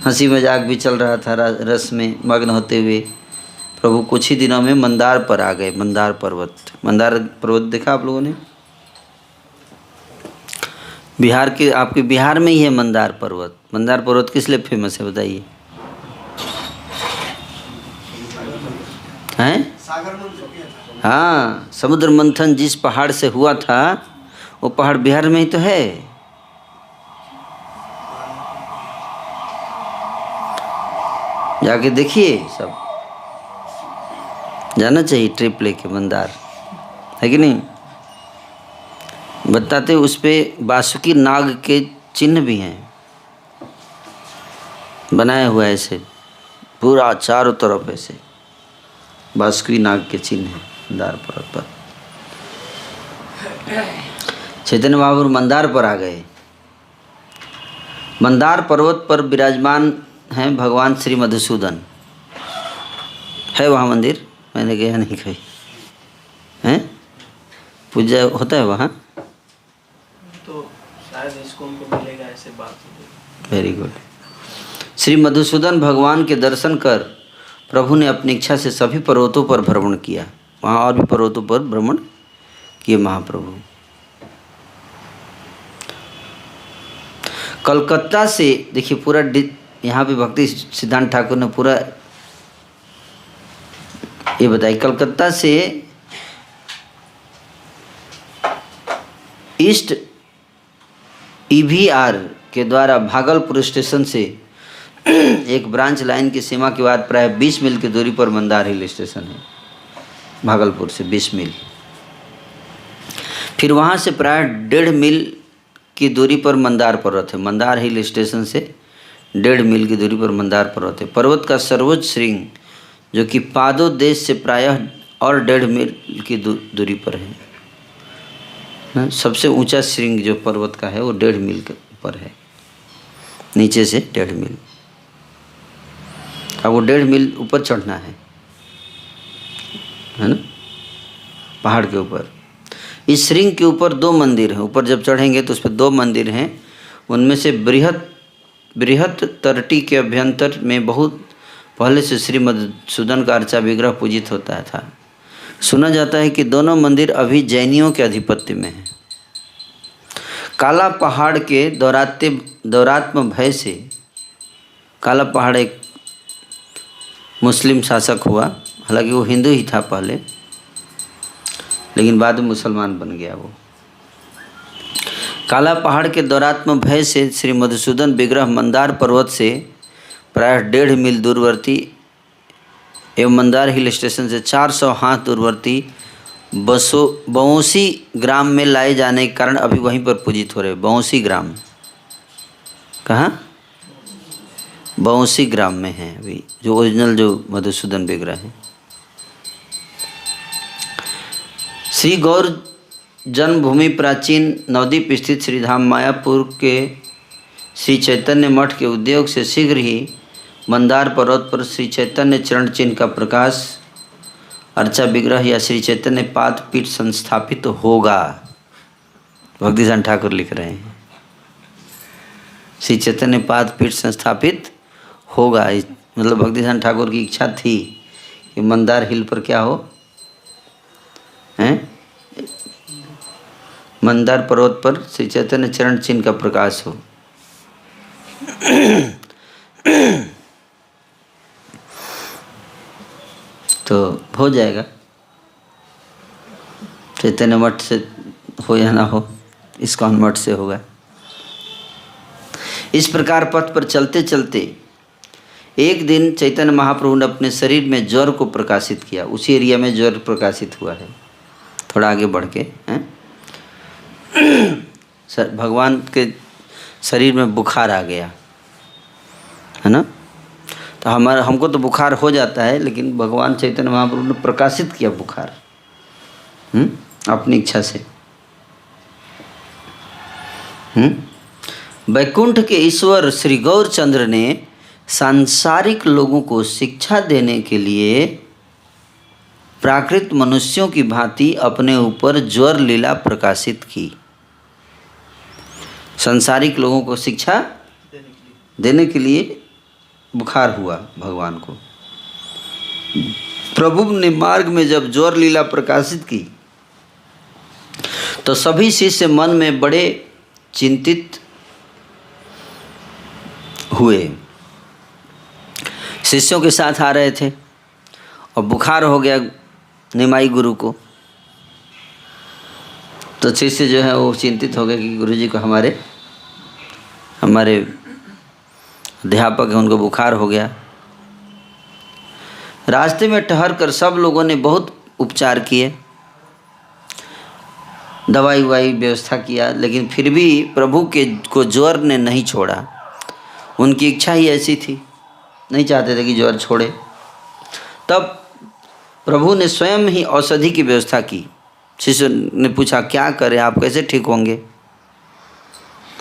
हंसी मजाक भी चल रहा था, रस में मग्न होते हुए प्रभु कुछ ही दिनों में मंदार पर आ गए। मंदार पर्वत देखा आप लोगों ने? बिहार के, आपके बिहार में ही है मंदार पर्वत। मंदार पर्वत किस लिए फेमस है बताइए? हैं? हाँ, समुद्र मंथन जिस पहाड़ से हुआ था वो पहाड़ बिहार में ही तो है। जाके देखिए, सब जाना चाहिए ट्रिप लेके मंदार, है कि नहीं? बताते उस पे बासुकी नाग के चिन्ह भी हैं, बनाया हुआ है ऐसे पूरा चारों तरफ, ऐसे बासुकी नाग के चिन्ह हैं मंदार पर्वत पर। चैतन्य महाप्रभु मंदार पर आ गए। मंदार पर्वत पर विराजमान हैं भगवान श्री मधुसूदन। है वहाँ मंदिर? मैंने गया नहीं कहीं। हैं? पूजा होता है वहाँ? तो शायद इसको उनको मिलेगा, ऐसे बात हो। Very good. श्री मधुसूदन भगवान के दर्शन कर प्रभु ने अपनी इच्छा से सभी पर्वतों पर भ्रमण किया। वहाँ और भी पर्वतों पर भ्रमण किए महाप्रभु। कलकत्ता से देखिए पूरा यहाँ पे भक्ति सिद्धांत ठाकुर ने पूरा ये बताई। कलकत्ता से ईस्ट EVR के द्वारा भागलपुर स्टेशन से एक ब्रांच लाइन की सीमा के बाद प्राय 20 मील की दूरी पर मंदार हिल स्टेशन है। भागलपुर से 20 मील। फिर वहाँ से प्राय 1.5 मील की दूरी पर मंदार पर्वत है। मंदार हिल स्टेशन से 1.5 मील की दूरी पर मंदार पर्वत है। पर्वत का सर्वोच्च श्रृंग जो कि पादोदेश से प्रायः और 1.5 मील की दूरी पर है। सबसे ऊंचा श्रृंग जो पर्वत का है वो 1.5 मील के ऊपर है, नीचे से 1.5 मील। अब वो 1.5 मील ऊपर चढ़ना है ना, पहाड़ के ऊपर। इस श्रृंग के ऊपर 2 मंदिर हैं। ऊपर जब चढ़ेंगे तो उस पर 2 मंदिर हैं। उनमें से बृहत तरटी के अभ्यंतर में बहुत पहले से श्री मधुसूदन का अर्चा विग्रह पूजित होता था। सुना जाता है कि दोनों मंदिर अभी जैनियों के आधिपत्य में हैं। काला पहाड़ के दौरात्म भय से, काला पहाड़ एक मुस्लिम शासक हुआ, हालांकि वो हिंदू ही था पहले, लेकिन बाद में मुसलमान बन गया वो। काला पहाड़ के दौरात्म भय से श्री मधुसूदन विग्रह मंदार पर्वत से प्राय 1.5 मील दूरवर्ती एवं मंदार हिल स्टेशन से 400 हाथ दूरवर्ती बौंसी ग्राम में लाए जाने के कारण अभी वहीं पर पूजित हो रहे। बौंसी ग्राम कहाँ? बौंसी ग्राम में है अभी जो ओरिजिनल जो मधुसूदन विग्रह है। श्री गौर जन्मभूमि प्राचीन नवद्वीप स्थित श्रीधाम मायापुर के श्री चैतन्य मठ के उद्योग से शीघ्र ही मंदार पर्वत पर श्री चैतन्य चरण चिन्ह का प्रकाश, अर्चा विग्रह या श्री चैतन्य पाद पीठ संस्थापित होगा। भक्ति सिद्धांत ठाकुर लिख रहे हैं श्री चैतन्य पाद पीठ संस्थापित होगा। मतलब भक्ति सिद्धांत ठाकुर की इच्छा थी कि मंदार हिल पर क्या हो, हैं, मंदार पर्वत पर श्री चैतन्य चरण चिन्ह का प्रकाश हो। तो हो जाएगा, चैतन्य मठ से हो या ना हो, इस्कॉन मठ से होगा। इस प्रकार पथ पर चलते चलते एक दिन चैतन्य महाप्रभु ने अपने शरीर में ज्वर को प्रकाशित किया। उसी एरिया में ज्वर प्रकाशित हुआ है, थोड़ा आगे बढ़ के हैं। भगवान के शरीर में बुखार आ गया है ना। तो हमको तो बुखार हो जाता है, लेकिन भगवान चैतन्य महाप्रभु ने प्रकाशित किया बुखार अपनी इच्छा से। वैकुंठ के ईश्वर श्री गौरचंद्र ने सांसारिक लोगों को शिक्षा देने के लिए प्राकृत मनुष्यों की भांति अपने ऊपर ज्वर लीला प्रकाशित की। सांसारिक लोगों को शिक्षा देने के लिए बुखार हुआ भगवान को। प्रभु ने मार्ग में जब ज्वर लीला प्रकाशित की तो सभी शिष्य मन में बड़े चिंतित हुए। शिष्यों के साथ आ रहे थे और बुखार हो गया निमाई गुरु को। तो शिष्य जो है वो चिंतित हो गए कि गुरु जी को हमारे अध्यापक हैं, उनको बुखार हो गया। रास्ते में ठहर कर सब लोगों ने बहुत उपचार किए, दवाई ववाई व्यवस्था किया, लेकिन फिर भी प्रभु को ज्वर ने नहीं छोड़ा। उनकी इच्छा ही ऐसी थी, नहीं चाहते थे कि ज्वर छोड़े। तब प्रभु ने स्वयं ही औषधि की व्यवस्था की। शिष्य ने पूछा क्या करें, आप कैसे ठीक होंगे?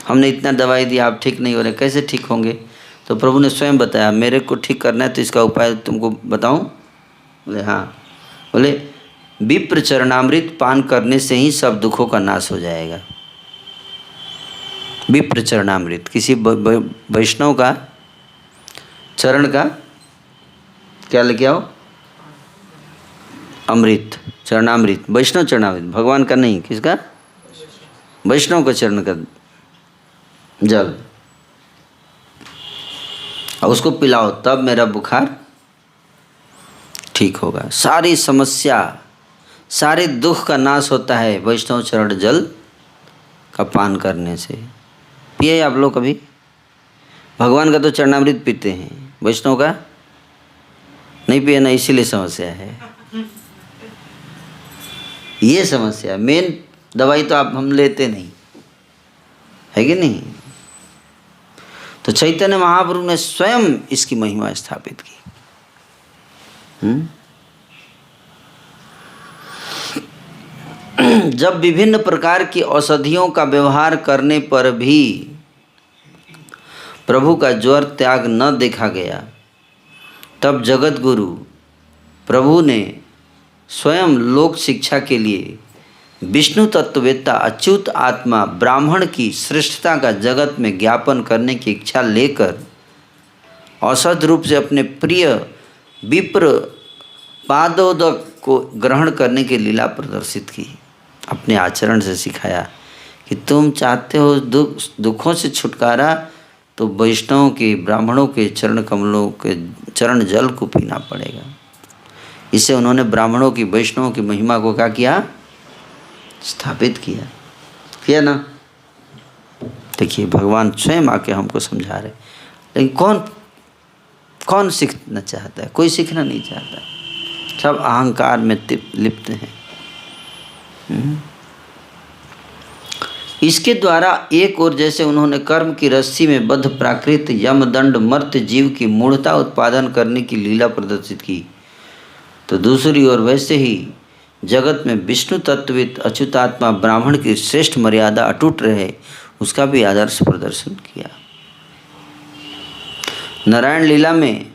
हमने इतना दवाई दी, आप ठीक नहीं हो रहे, कैसे ठीक होंगे? तो प्रभु ने स्वयं बताया, मेरे को ठीक करना है तो इसका उपाय तुमको बताऊं? बोले हाँ। बोले विप्र चरणामृत पान करने से ही सब दुखों का नाश हो जाएगा। विप्र चरणामृत, किसी वैष्णव का चरण का क्या लेके आओ? अमृत, चरणामृत, वैष्णव चरणामृत, भगवान का नहीं, किसका? वैष्णव का चरण का जल और उसको पिलाओ, तब मेरा बुखार ठीक होगा। सारी समस्या, सारे दुख का नाश होता है वैष्णव चरण जल का पान करने से। पिए आप लोग कभी? भगवान का तो चरणामृत पीते हैं, वैष्णव का नहीं पिए ना, इसीलिए समस्या है। ये समस्या, मेन दवाई तो आप हम लेते नहीं है कि नहीं। तो चैतन्य महाप्रभु ने स्वयं इसकी महिमा स्थापित की। जब विभिन्न प्रकार की औषधियों का व्यवहार करने पर भी प्रभु का ज्वर त्याग न देखा गया, तब जगत गुरु प्रभु ने स्वयं लोक शिक्षा के लिए विष्णु तत्ववेत्ता अच्युत आत्मा ब्राह्मण की श्रेष्ठता का जगत में ज्ञापन करने की इच्छा लेकर औषध रूप से अपने प्रिय विप्र पादोदक को ग्रहण करने की लीला प्रदर्शित की। अपने आचरण से सिखाया कि तुम चाहते हो दुखों से छुटकारा, तो वैष्णवों के, ब्राह्मणों के चरण कमलों के चरण जल को पीना पड़ेगा। इससे उन्होंने ब्राह्मणों की, वैष्णवों की महिमा को क्या किया? स्थापित किया ना। देखिए भगवान स्वयं आके हमको समझा रहे, लेकिन कौन सीखना चाहता है? कोई सीखना नहीं चाहता, सब अहंकार में लिप्त हैं। इसके द्वारा एक ओर जैसे उन्होंने कर्म की रस्सी में बद्ध प्राकृत यमदंड मर्त्य जीव की मूढ़ता उत्पादन करने की लीला प्रदर्शित की, तो दूसरी ओर वैसे ही जगत में विष्णु तत्वित अच्युतात्मा ब्राह्मण की श्रेष्ठ मर्यादा अटूट रहे, उसका भी आदर्श प्रदर्शन किया। नारायण लीला में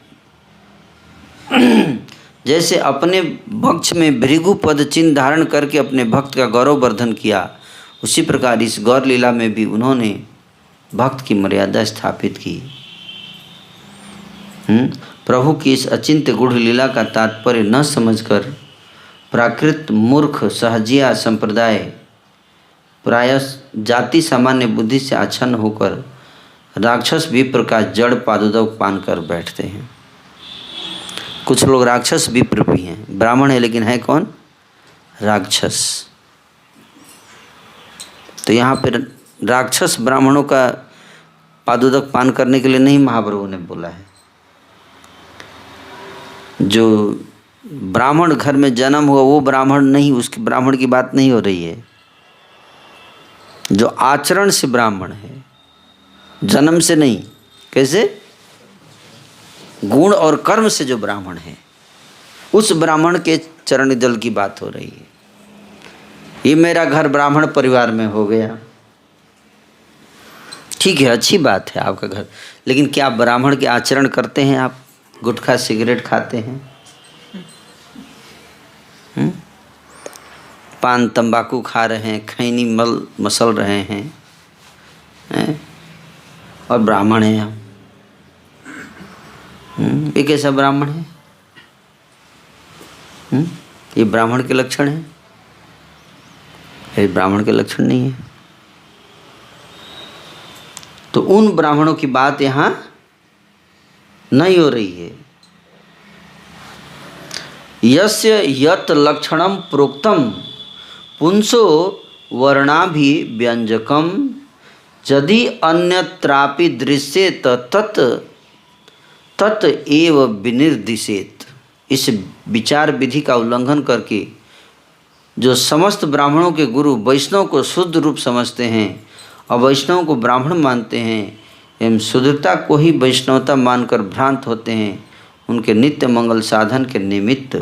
जैसे अपने वक्ष में भृगु पद चिन्ह धारण करके अपने भक्त का गौरववर्धन किया, उसी प्रकार इस गौर लीला में भी उन्होंने भक्त की मर्यादा स्थापित की। प्रभु की इस अचिंत्य गूढ़ लीला का तात्पर्य न समझकर प्राकृत मूर्ख सहजिया संप्रदाय प्रायः जाति सामान्य बुद्धि से आच्छन्न होकर राक्षस विप्र का जड़ पादोदक पान कर बैठते हैं। कुछ लोग राक्षस विप्र भी हैं, ब्राह्मण है लेकिन है कौन? राक्षस। तो यहाँ पे राक्षस ब्राह्मणों का पादोदक पान करने के लिए नहीं महाप्रभु ने बोला है। जो ब्राह्मण घर में जन्म हुआ वो ब्राह्मण नहीं, उसकी ब्राह्मण की बात नहीं हो रही है। जो आचरण से ब्राह्मण है, जन्म से नहीं। कैसे? गुण और कर्म से जो ब्राह्मण है, उस ब्राह्मण के चरण जल की बात हो रही है। ये मेरा घर ब्राह्मण परिवार में हो गया, ठीक है, अच्छी बात है आपका घर, लेकिन क्या ब्राह्मण के आचरण करते हैं आप? गुटखा सिगरेट खाते हैं, पान तंबाकू खा रहे हैं, खैनी मसल रहे हैं, और ब्राह्मण हैं हम। ये कैसा ब्राह्मण है? ये ब्राह्मण के लक्षण है? ये ब्राह्मण के लक्षण नहीं है। तो उन ब्राह्मणों की बात यहाँ नहीं हो रही है। यस्य यत लक्षणम प्रोक्तम पुंसो वर्णाभि व्यंजकम यदि अन्यत्रापि दृश्येत तत् एव विनिर्दिशेत। इस विचार विधि का उल्लंघन करके जो समस्त ब्राह्मणों के गुरु वैष्णव को शुद्ध रूप समझते हैं और वैष्णव को ब्राह्मण मानते हैं एवं शुद्धता को ही वैष्णवता मानकर भ्रांत होते हैं, उनके नित्य मंगल साधन के निमित्त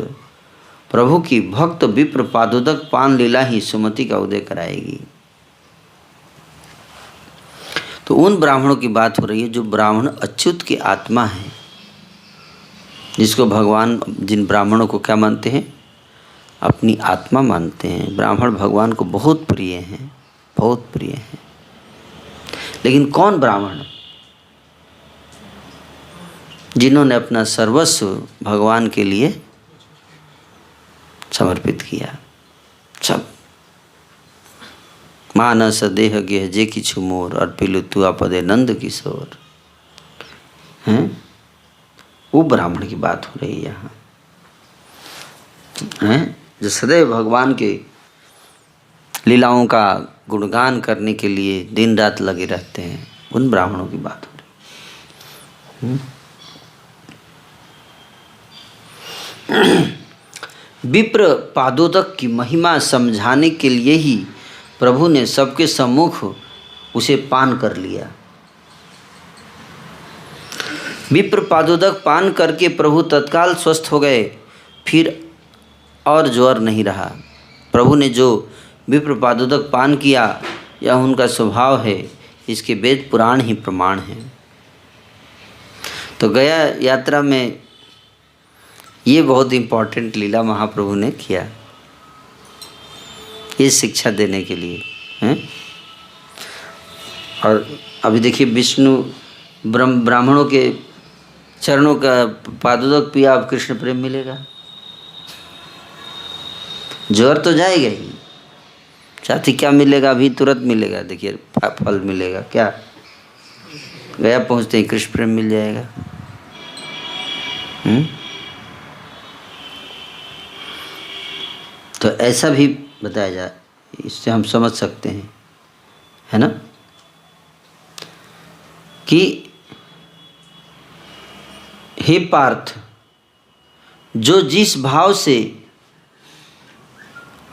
प्रभु की भक्त विप्र पादोदक पान लीला ही सुमति का उदय कराएगी। तो उन ब्राह्मणों की बात हो रही है जो ब्राह्मण अच्युत की आत्मा है, जिसको भगवान, जिन ब्राह्मणों को क्या मानते हैं? अपनी आत्मा मानते हैं। ब्राह्मण भगवान को बहुत प्रिय हैं, बहुत प्रिय हैं। लेकिन कौन ब्राह्मण? जिन्होंने अपना सर्वस्व भगवान के लिए समर्पित किया। सब मानस देह गेह जे किछु मोर अर्पिलु तुआ पदे नंद किशोर हैं। वो ब्राह्मण की बात हो रही है यहाँ, हैं जो सदैव भगवान के लीलाओं का गुणगान करने के लिए दिन रात लगे रहते हैं, उन ब्राह्मणों की बात हो रही है। विप्र पादोदक की महिमा समझाने के लिए ही प्रभु ने सबके सम्मुख उसे पान कर लिया। विप्र पादोदक पान करके प्रभु तत्काल स्वस्थ हो गए, फिर और ज्वर नहीं रहा। प्रभु ने जो विप्र पादोदक पान किया यह उनका स्वभाव है, इसके वेद पुराण ही प्रमाण हैं। तो गया यात्रा में ये बहुत इम्पोर्टेंट लीला महाप्रभु ने किया, ये शिक्षा देने के लिए हैं। और अभी देखिए विष्णु ब्राह्मणों के चरणों का पादोदक पिया, अब कृष्ण प्रेम मिलेगा, ज्वर तो जाएगा ही, साथ ही क्या मिलेगा, अभी तुरंत मिलेगा। देखिए फल मिलेगा क्या, गया पहुँचते ही कृष्ण प्रेम मिल जाएगा। तो ऐसा भी बताया जाए, इससे हम समझ सकते हैं, है ना, कि हे पार्थ, जो जिस भाव से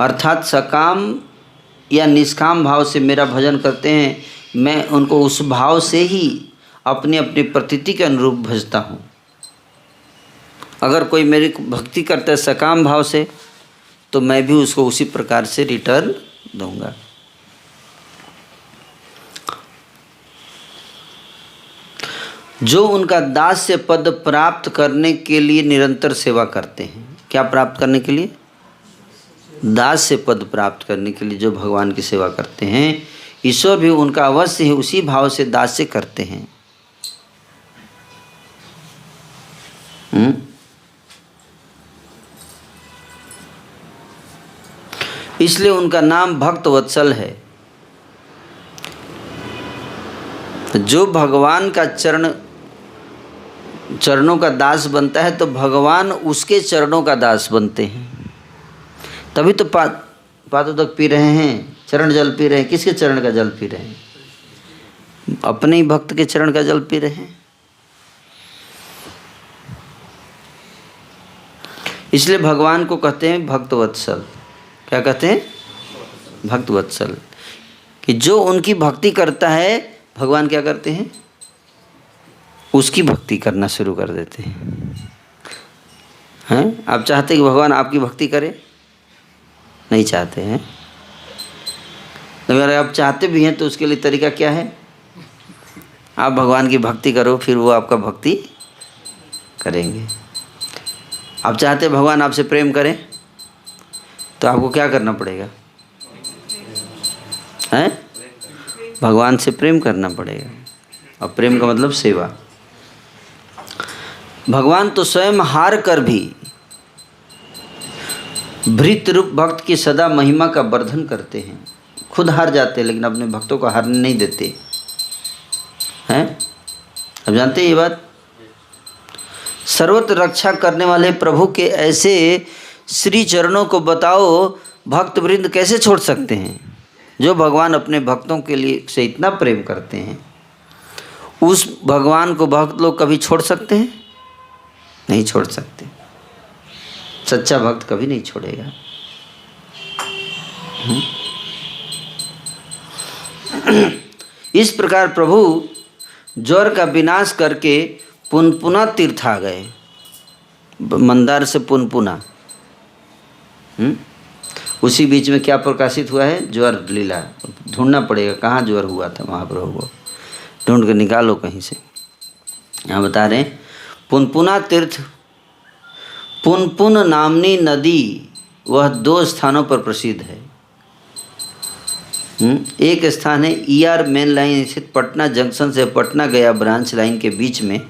अर्थात सकाम या निष्काम भाव से मेरा भजन करते हैं, मैं उनको उस भाव से ही अपनी अपनी प्रतीति के अनुरूप भजता हूँ। अगर कोई मेरी भक्ति करता है सकाम भाव से, तो मैं भी उसको उसी प्रकार से रिटर्न दूंगा। जो उनका दास्य पद प्राप्त करने के लिए निरंतर सेवा करते हैं, क्या प्राप्त करने के लिए, दास्य पद प्राप्त करने के लिए जो भगवान की सेवा करते हैं, ईश्वर भी उनका अवश्य ही उसी भाव से दास्य करते हैं। इसलिए उनका नाम भक्त वत्सल है। जो भगवान का चरणों का दास बनता है, तो भगवान उसके चरणों का दास बनते हैं। तभी तो पादोदक पी रहे हैं, चरण जल पी रहे हैं। किसके चरण का जल पी रहे हैं, अपने ही भक्त के चरण का जल पी रहे हैं। इसलिए भगवान को कहते हैं भक्त वत्सल। क्या कहते हैं, भक्त वत्सल, कि जो उनकी भक्ति करता है, भगवान क्या करते हैं, उसकी भक्ति करना शुरू कर देते हैं। आप चाहते कि भगवान आपकी भक्ति करे, नहीं चाहते हैं। अगर आप चाहते भी हैं तो उसके लिए तरीका क्या है, आप भगवान की भक्ति करो, फिर वो आपका भक्ति करेंगे। आप चाहते भगवान आपसे प्रेम करें, तो आपको क्या करना पड़ेगा, हैं, भगवान से प्रेम करना पड़ेगा। और प्रेम का मतलब सेवा। भगवान तो स्वयं हार कर भी भृत रूप भक्त की सदा महिमा का वर्धन करते हैं। खुद हार जाते हैं, लेकिन अपने भक्तों को हारने नहीं देते हैं। अब जानते हैं ये बात। सर्वत्र रक्षा करने वाले प्रभु के ऐसे श्री चरणों को बताओ, भक्त वृंद कैसे छोड़ सकते हैं। जो भगवान अपने भक्तों के लिए से इतना प्रेम करते हैं, उस भगवान को भक्त लोग कभी छोड़ सकते हैं, नहीं छोड़ सकते। सच्चा भक्त कभी नहीं छोड़ेगा। इस प्रकार प्रभु ज्वर का विनाश करके पुनपुना तीर्थ आ गए। मंदार से पुनपुना, उसी बीच में क्या प्रकाशित हुआ है, ज्वर लीला। ढूंढना पड़ेगा कहाँ ज्वर हुआ था महाप्रभु को, ढूंढ के निकालो कहीं से। यहाँ बता रहे हैं पुनपुना तीर्थ, पुनपुन नामनी नदी, वह 2 स्थानों पर प्रसिद्ध है। एक स्थान है ER मेन लाइन स्थित पटना जंक्शन से पटना गया ब्रांच लाइन के बीच में,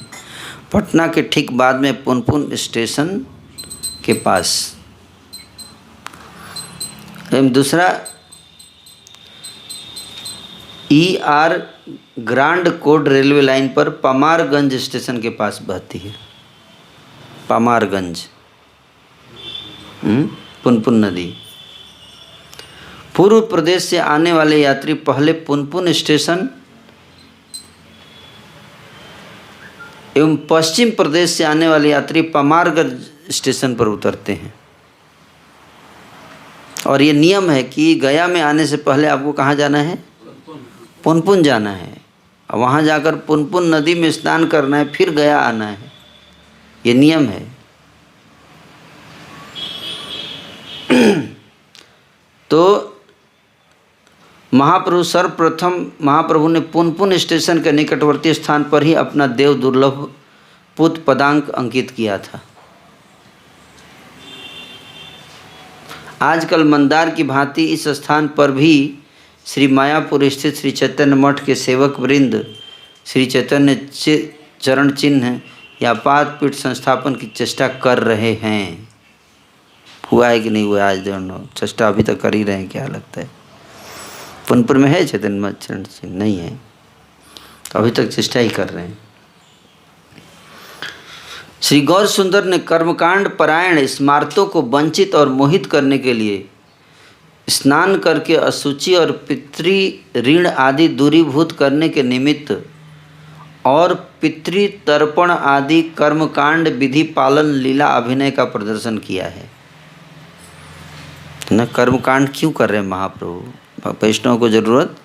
पटना के ठीक बाद में पुनपुन स्टेशन के पास। दूसरा ER grand code railway line पर पमारगंज स्टेशन के पास बहती है। पामारगंज, पुनपुन नदी। पूर्व प्रदेश से आने वाले यात्री पहले पुनपुन स्टेशन एवं पश्चिम प्रदेश से आने वाले यात्री पामारगंज स्टेशन पर उतरते हैं। और ये नियम है कि गया में आने से पहले आपको कहाँ जाना है? पुनपुन जाना है, और वहाँ जाकर पुनपुन नदी में स्नान करना है, फिर गया आना है। ये नियम है। तो महाप्रभु ने पुनपुन स्टेशन के निकटवर्ती स्थान पर ही अपना देव दुर्लभ पुत पदांक अंकित किया था। आजकल मंदार की भांति इस स्थान पर भी श्री मायापुर स्थित श्री चैतन्य मठ के सेवक वृंद श्री चैतन्य चरण चिन्ह या पाद पीठ संस्थापन की चेष्टा कर रहे हैं। हुआ है कि नहीं हुआ? आज दोनों चेष्टा अभी तक कर ही रहे हैं। क्या लगता है पुनपुर में है चैतन्य मठ चरण चिन्ह? नहीं है, तो अभी तक चेष्टा ही कर रहे हैं। श्री गौर सुंदर ने कर्मकांड परायण स्मार्तों को वंचित और मोहित करने के लिए स्नान करके अशुचि और पितृ ऋण आदि दूरीभूत करने के निमित्त और पितृ तर्पण आदि कर्मकांड विधि पालन लीला अभिनय का प्रदर्शन किया है। न कर्मकांड क्यों कर रहे हैं महाप्रभु? वैष्णव को ज़रूरत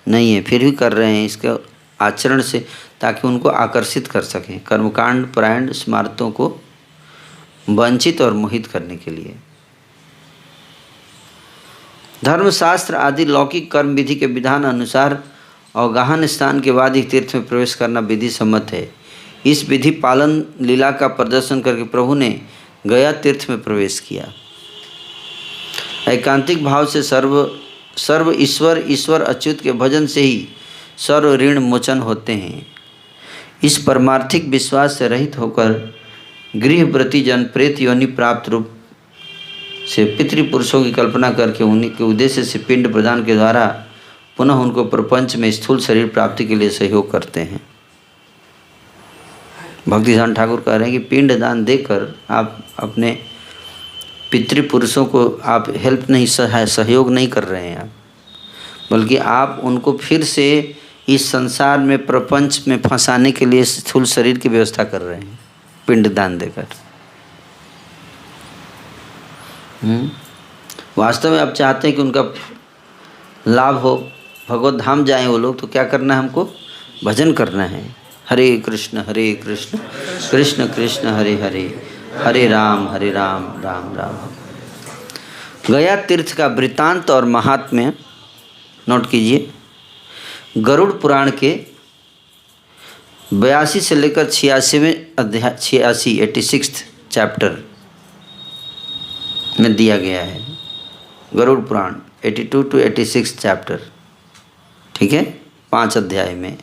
नहीं है, फिर भी कर रहे हैं इसके आचरण से, ताकि उनको आकर्षित कर सकें। कर्मकांड परायण स्मार्तों को वंचित और मोहित करने के लिए धर्मशास्त्र आदि लौकिक कर्म विधि के विधान अनुसार अवगाहन स्नान के बाद ही तीर्थ में प्रवेश करना विधि सम्मत है। इस विधि पालन लीला का प्रदर्शन करके प्रभु ने गया तीर्थ में प्रवेश किया। एकांतिक भाव से सर्व ईश्वर अच्युत के भजन से ही सर्व ऋण मोचन होते हैं। इस परमार्थिक विश्वास से रहित होकर गृहव्रती जन प्रेत योनि प्राप्त रूप से पितृपुरुषों की कल्पना करके उन्हीं के उद्देश्य से पिंड प्रदान के द्वारा पुनः उनको प्रपंच में स्थूल शरीर प्राप्ति के लिए सहयोग करते हैं। भक्तिधाम ठाकुर कह रहे हैं कि पिंड दान देकर आप अपने पितृपुरुषों को आप हेल्प नहीं, सहयोग नहीं कर रहे हैं आप, बल्कि आप उनको फिर से इस संसार में प्रपंच में फंसाने के लिए स्थूल शरीर की व्यवस्था कर रहे हैं पिंड दान देकर। वास्तव में आप चाहते हैं कि उनका लाभ हो, भगवत धाम जाएं वो लोग, तो क्या करना है हमको? भजन करना है। हरे कृष्ण कृष्ण कृष्ण हरे हरे, हरे राम राम राम। गया तीर्थ का वृत्तांत और महात्म्य नोट कीजिए। गरुड़ पुराण के 82 से लेकर 86वें अध्याय 86 चैप्टर में दिया गया है। गरुड़ पुराण 82 to 86 चैप्टर, ठीक है, 5 अध्याय में।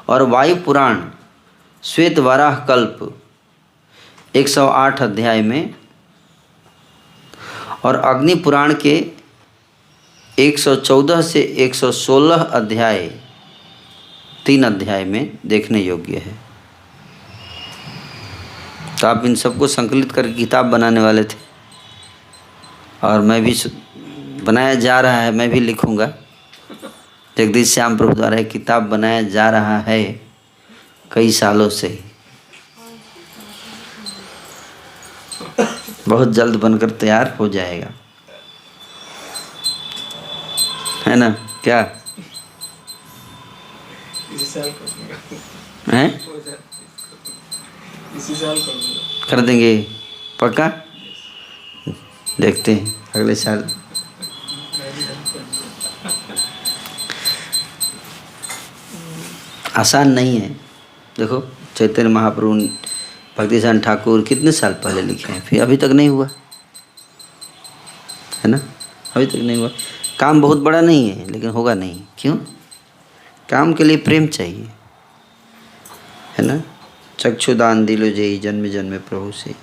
और वायु पुराण श्वेत वराह कल्प 108 अध्याय में, और अग्नि पुराण के 114 से 116 अध्याय 3 अध्याय में देखने योग्य है। तो आप इन सबको संकलित करके किताब बनाने वाले थे, और मैं भी बनाया जा रहा है, मैं भी लिखूंगा। जगदीश श्याम प्रभु द्वारा एक किताब बनाया जा रहा है कई सालों से, बहुत जल्द बनकर तैयार हो जाएगा, है ना? क्या इसी साल हैं? इसी साल कर देंगे पक्का। देखते हैं अगले साल। आसान नहीं है। देखो चैतन्य महाप्रभु भक्तिसार ठाकुर कितने साल पहले लिखे हैं, फिर अभी तक नहीं हुआ, है ना? अभी तक नहीं हुआ। काम बहुत बड़ा नहीं है, लेकिन होगा नहीं। क्यों? काम के लिए प्रेम चाहिए, है ना? चक्षुदान दिलो जय जन्म जन्म प्रभु से,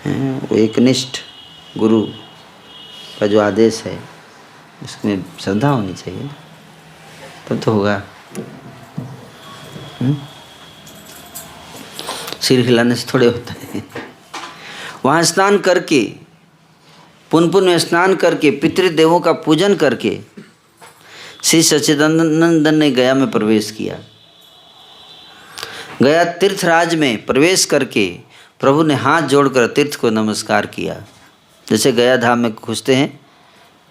वो एकनिष्ठ गुरु का जो आदेश है उसमें श्रद्धा होनी चाहिए, तब तो होगा। सिर हिलाने से थोड़े होता है। वहाँ स्नान करके, पुनपुन में स्नान करके, पितृदेवों का पूजन करके श्री सच्चिदानंद ने गया में प्रवेश किया। गया तीर्थराज में प्रवेश करके प्रभु ने हाथ जोड़कर तीर्थ को नमस्कार किया। जैसे गया धाम में घुसते हैं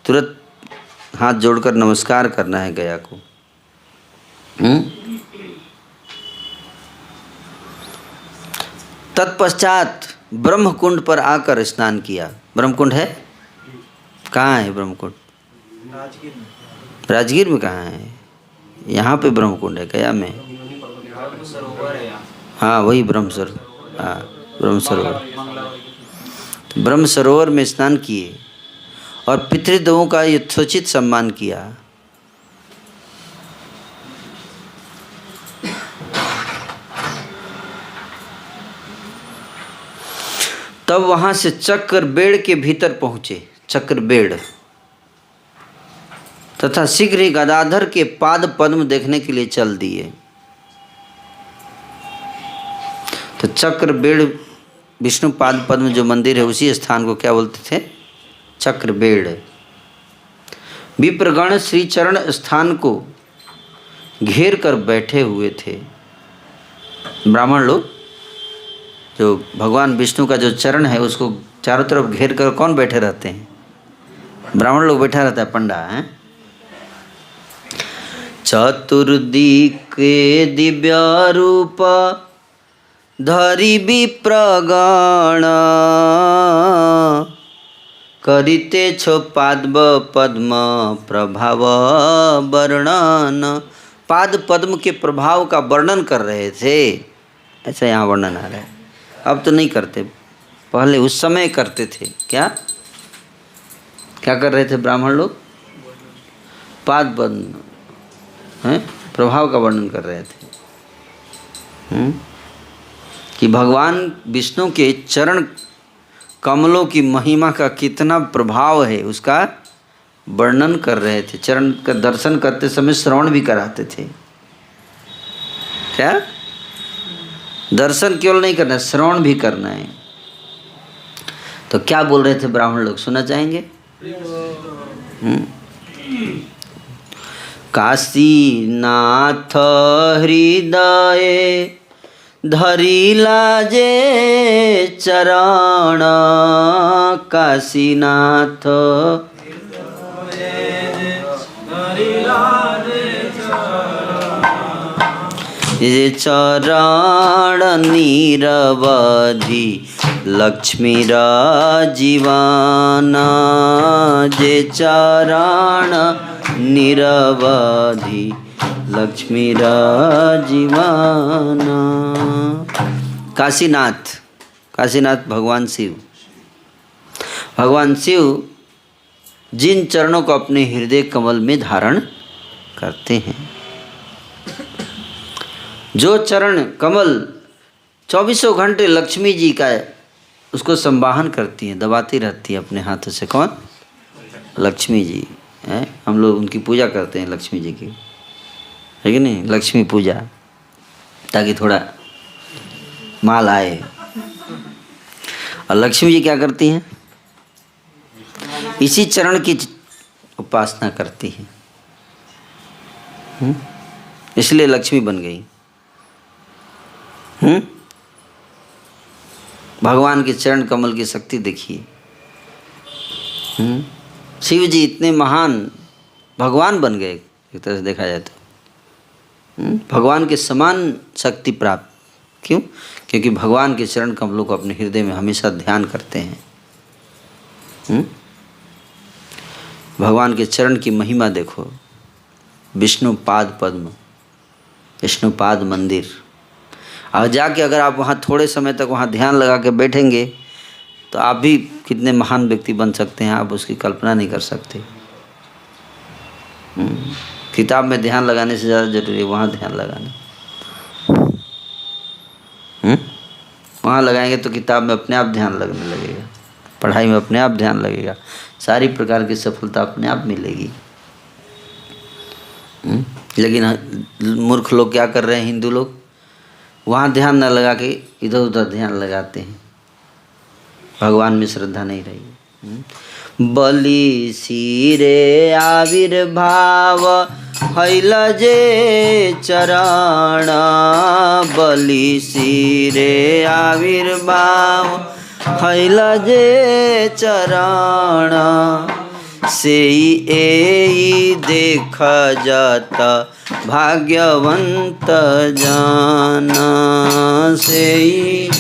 तुरंत हाथ जोड़कर नमस्कार करना है गया को। तत्पश्चात ब्रह्मकुंड पर आकर स्नान किया। ब्रह्मकुंड है, कहाँ है ब्रह्मकुंड? राजगीर में। राजगीर में कहाँ है? यहाँ पे ब्रह्मकुंड है, गया में। सरोवर है यहाँ। हाँ वही ब्रह्म सरोवर, हाँ ब्रह्म सरोवर। ब्रह्म सरोवर में स्नान किए और पितृदेवों का यथोचित सम्मान किया। तब वहां से चक्रबेड़ के भीतर पहुंचे, चक्रबेड़, तथा शीघ्र ही गदाधर के पाद पद्म देखने के लिए चल दिए। तो चक्रबेड़ विष्णु पाद पद्म जो मंदिर है उसी स्थान को क्या बोलते थे? चक्रबेड़। विप्रगण श्री चरण स्थान को घेर कर बैठे हुए थे। ब्राह्मण लोग, जो भगवान विष्णु का जो चरण है उसको चारों तरफ घेर कर कौन बैठे रहते हैं? ब्राह्मण लोग बैठा रहता है, पंडा है। चतुर्दिके दिव्य रूप धरि विप्रगण करिते छो पाद्म पद्म प्रभाव वर्णन। पाद पद्म के प्रभाव का वर्णन कर रहे थे, ऐसा यहाँ वर्णन आ रहा है। अब तो नहीं करते, पहले उस समय करते थे। क्या क्या कर रहे थे ब्राह्मण लोग? पाद पद्म हैं प्रभाव का वर्णन कर रहे थे। कि भगवान विष्णु के चरण कमलों की महिमा का कितना प्रभाव है उसका वर्णन कर रहे थे। चरण का दर्शन करते समय श्रवण भी कराते थे। क्या? दर्शन केवल नहीं करना, श्रवण भी करना है। तो क्या बोल रहे थे ब्राह्मण लोग, सुनना चाहेंगे? काशीनाथ हृदय धरिला जे चरण, काशीनाथ जे चरण निरवधि लक्ष्मीर जीवन, जे चरण निरवधि लक्ष्मीर जीवन। काशीनाथ, काशीनाथ भगवान शिव। भगवान शिव जिन चरणों को अपने हृदय कमल में धारण करते हैं, जो चरण कमल 24 घंटे लक्ष्मी जी का उसको संवाहन करती हैं, दबाती रहती है अपने हाथों से। कौन? लक्ष्मी जी हैं। हम लोग उनकी पूजा करते हैं, लक्ष्मी जी की, है कि नहीं? लक्ष्मी पूजा, ताकि थोड़ा माल आए। और लक्ष्मी जी क्या करती हैं? इसी चरण की उपासना करती हैं, इसलिए लक्ष्मी बन गई। भगवान के चरण कमल की शक्ति देखिए। शिव जी इतने महान भगवान बन गए, एक तरह से देखा जाए तो। भगवान के समान शक्ति प्राप्त। क्यों? क्योंकि भगवान के चरण कमलों को अपने हृदय में हमेशा ध्यान करते हैं। भगवान के चरण की महिमा देखो। विष्णु पाद पद्म, विष्णु पाद मंदिर, और जाके अगर आप वहाँ थोड़े समय तक वहाँ ध्यान लगा के बैठेंगे तो आप भी कितने महान व्यक्ति बन सकते हैं, आप उसकी कल्पना नहीं कर सकते। किताब में ध्यान लगाने से ज़्यादा जरूरी है वहाँ ध्यान लगाना। वहाँ लगाएंगे तो किताब में अपने आप ध्यान लगने लगेगा, पढ़ाई में अपने आप ध्यान लगेगा, सारी प्रकार की सफलता अपने आप मिलेगी। लेकिन मूर्ख लोग क्या कर रहे हैं, हिंदू लोग, वहाँ ध्यान न लगा के इधर उधर ध्यान लगाते हैं, भगवान में श्रद्धा नहीं रही। बलि सिरे आविर्भाव हैल जे चरण, बलि सिरे आविर्भाव हैल जे चरण, सेई एई देख जत भाग्यवंत जन, सेई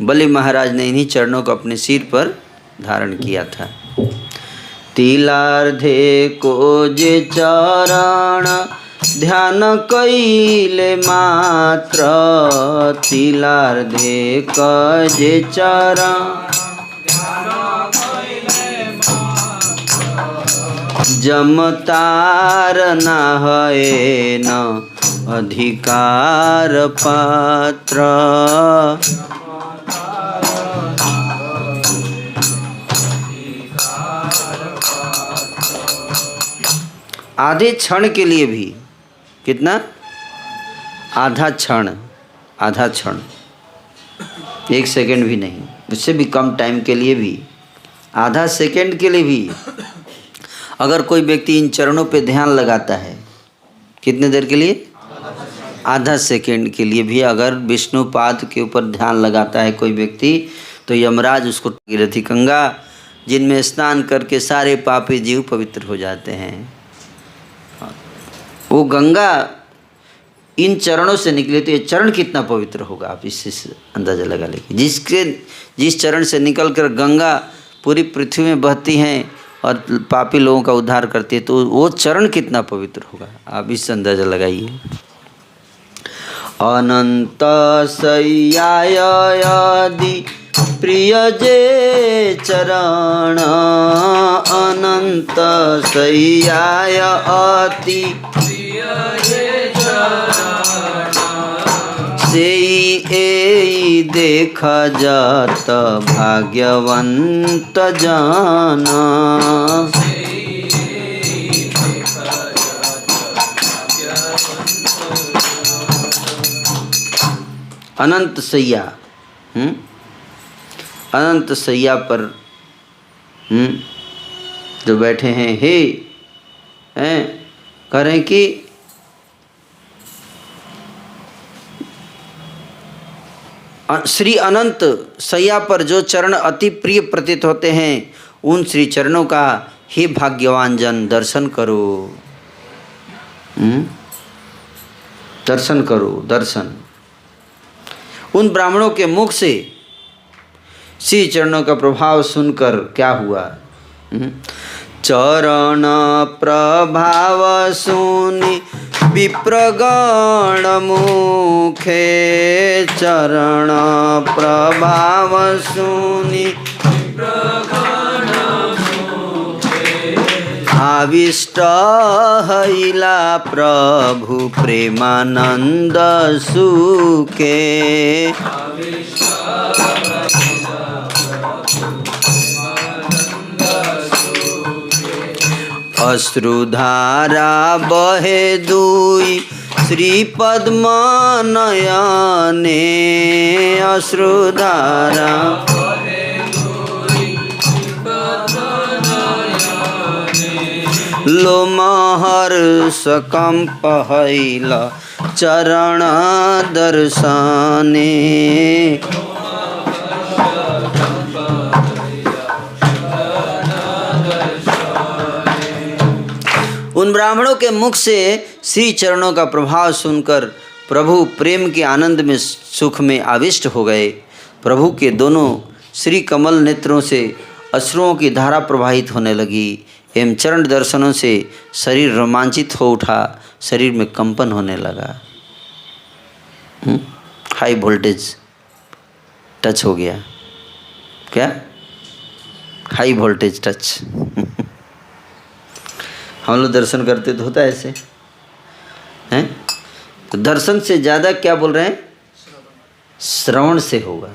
बलि महाराज ने इन्हीं चरणों को अपने सिर पर धारण किया था। तिलार्धे को जे चरण ध्यान कैले मात्र, तिलार्धे क जे चरण जमतार न है न अधिकार पात्र, आधे क्षण के लिए भी, कितना? आधा क्षण, आधा क्षण, 1 सेकंड भी नहीं, उससे भी कम टाइम के लिए भी, आधा सेकंड के लिए भी अगर कोई व्यक्ति इन चरणों पे ध्यान लगाता है, कितने देर के लिए? आधा सेकंड के लिए भी अगर विष्णुपाद के ऊपर ध्यान लगाता है कोई व्यक्ति, तो यमराज उसको गिरथी गंगा जिनमें स्नान करके सारे पापी जीव पवित्र हो जाते हैं, वो गंगा इन चरणों से निकले तो ये चरण कितना पवित्र होगा, आप इससे अंदाज़ा लगा लीजिए। जिस चरण से निकलकर गंगा पूरी पृथ्वी में बहती हैं और पापी लोगों का उद्धार करती है, तो वो चरण कितना पवित्र होगा, आप इससे अंदाज़ा लगाइए। अनंत सय्यायदि प्रिय जे चरण, अनंत सय्याय अति सेई एई देख जत भाग्यवंत जन, अनंत सैया, अनंत सैया पर जो बैठे हैं, हे कह रहे हैं कि श्री अनंत सैया पर जो चरण अति प्रिय प्रतीत होते हैं, उन श्री चरणों का हे भाग्यवान जन दर्शन करो, दर्शन करो, दर्शन। उन ब्राह्मणों के मुख से श्री चरणों का प्रभाव सुनकर क्या हुआ? चरण प्रभाव सुनि विप्रगण मुखे, चरण प्रभाव सुनि आविष्ट हैला प्रभु प्रेमानंद सुखे, अश्रुधारा बहे दुई श्री पद्म नयने, अश्रुधारा लोमहर्ष कंप हैला चरण दर्शने, उन ब्राह्मणों के मुख से श्री चरणों का प्रभाव सुनकर प्रभु प्रेम के आनंद में सुख में आविष्ट हो गए। प्रभु के दोनों श्री कमल नेत्रों से अश्रुओं की धारा प्रवाहित होने लगी एवं चरण दर्शनों से शरीर रोमांचित हो उठा, शरीर में कंपन होने लगा। हाई वोल्टेज टच हो गया। क्या? High voltage touch. हम लोग दर्शन करते तो होता है ऐसे हैं, तो दर्शन से ज़्यादा क्या बोल रहे हैं? श्रवण से होगा,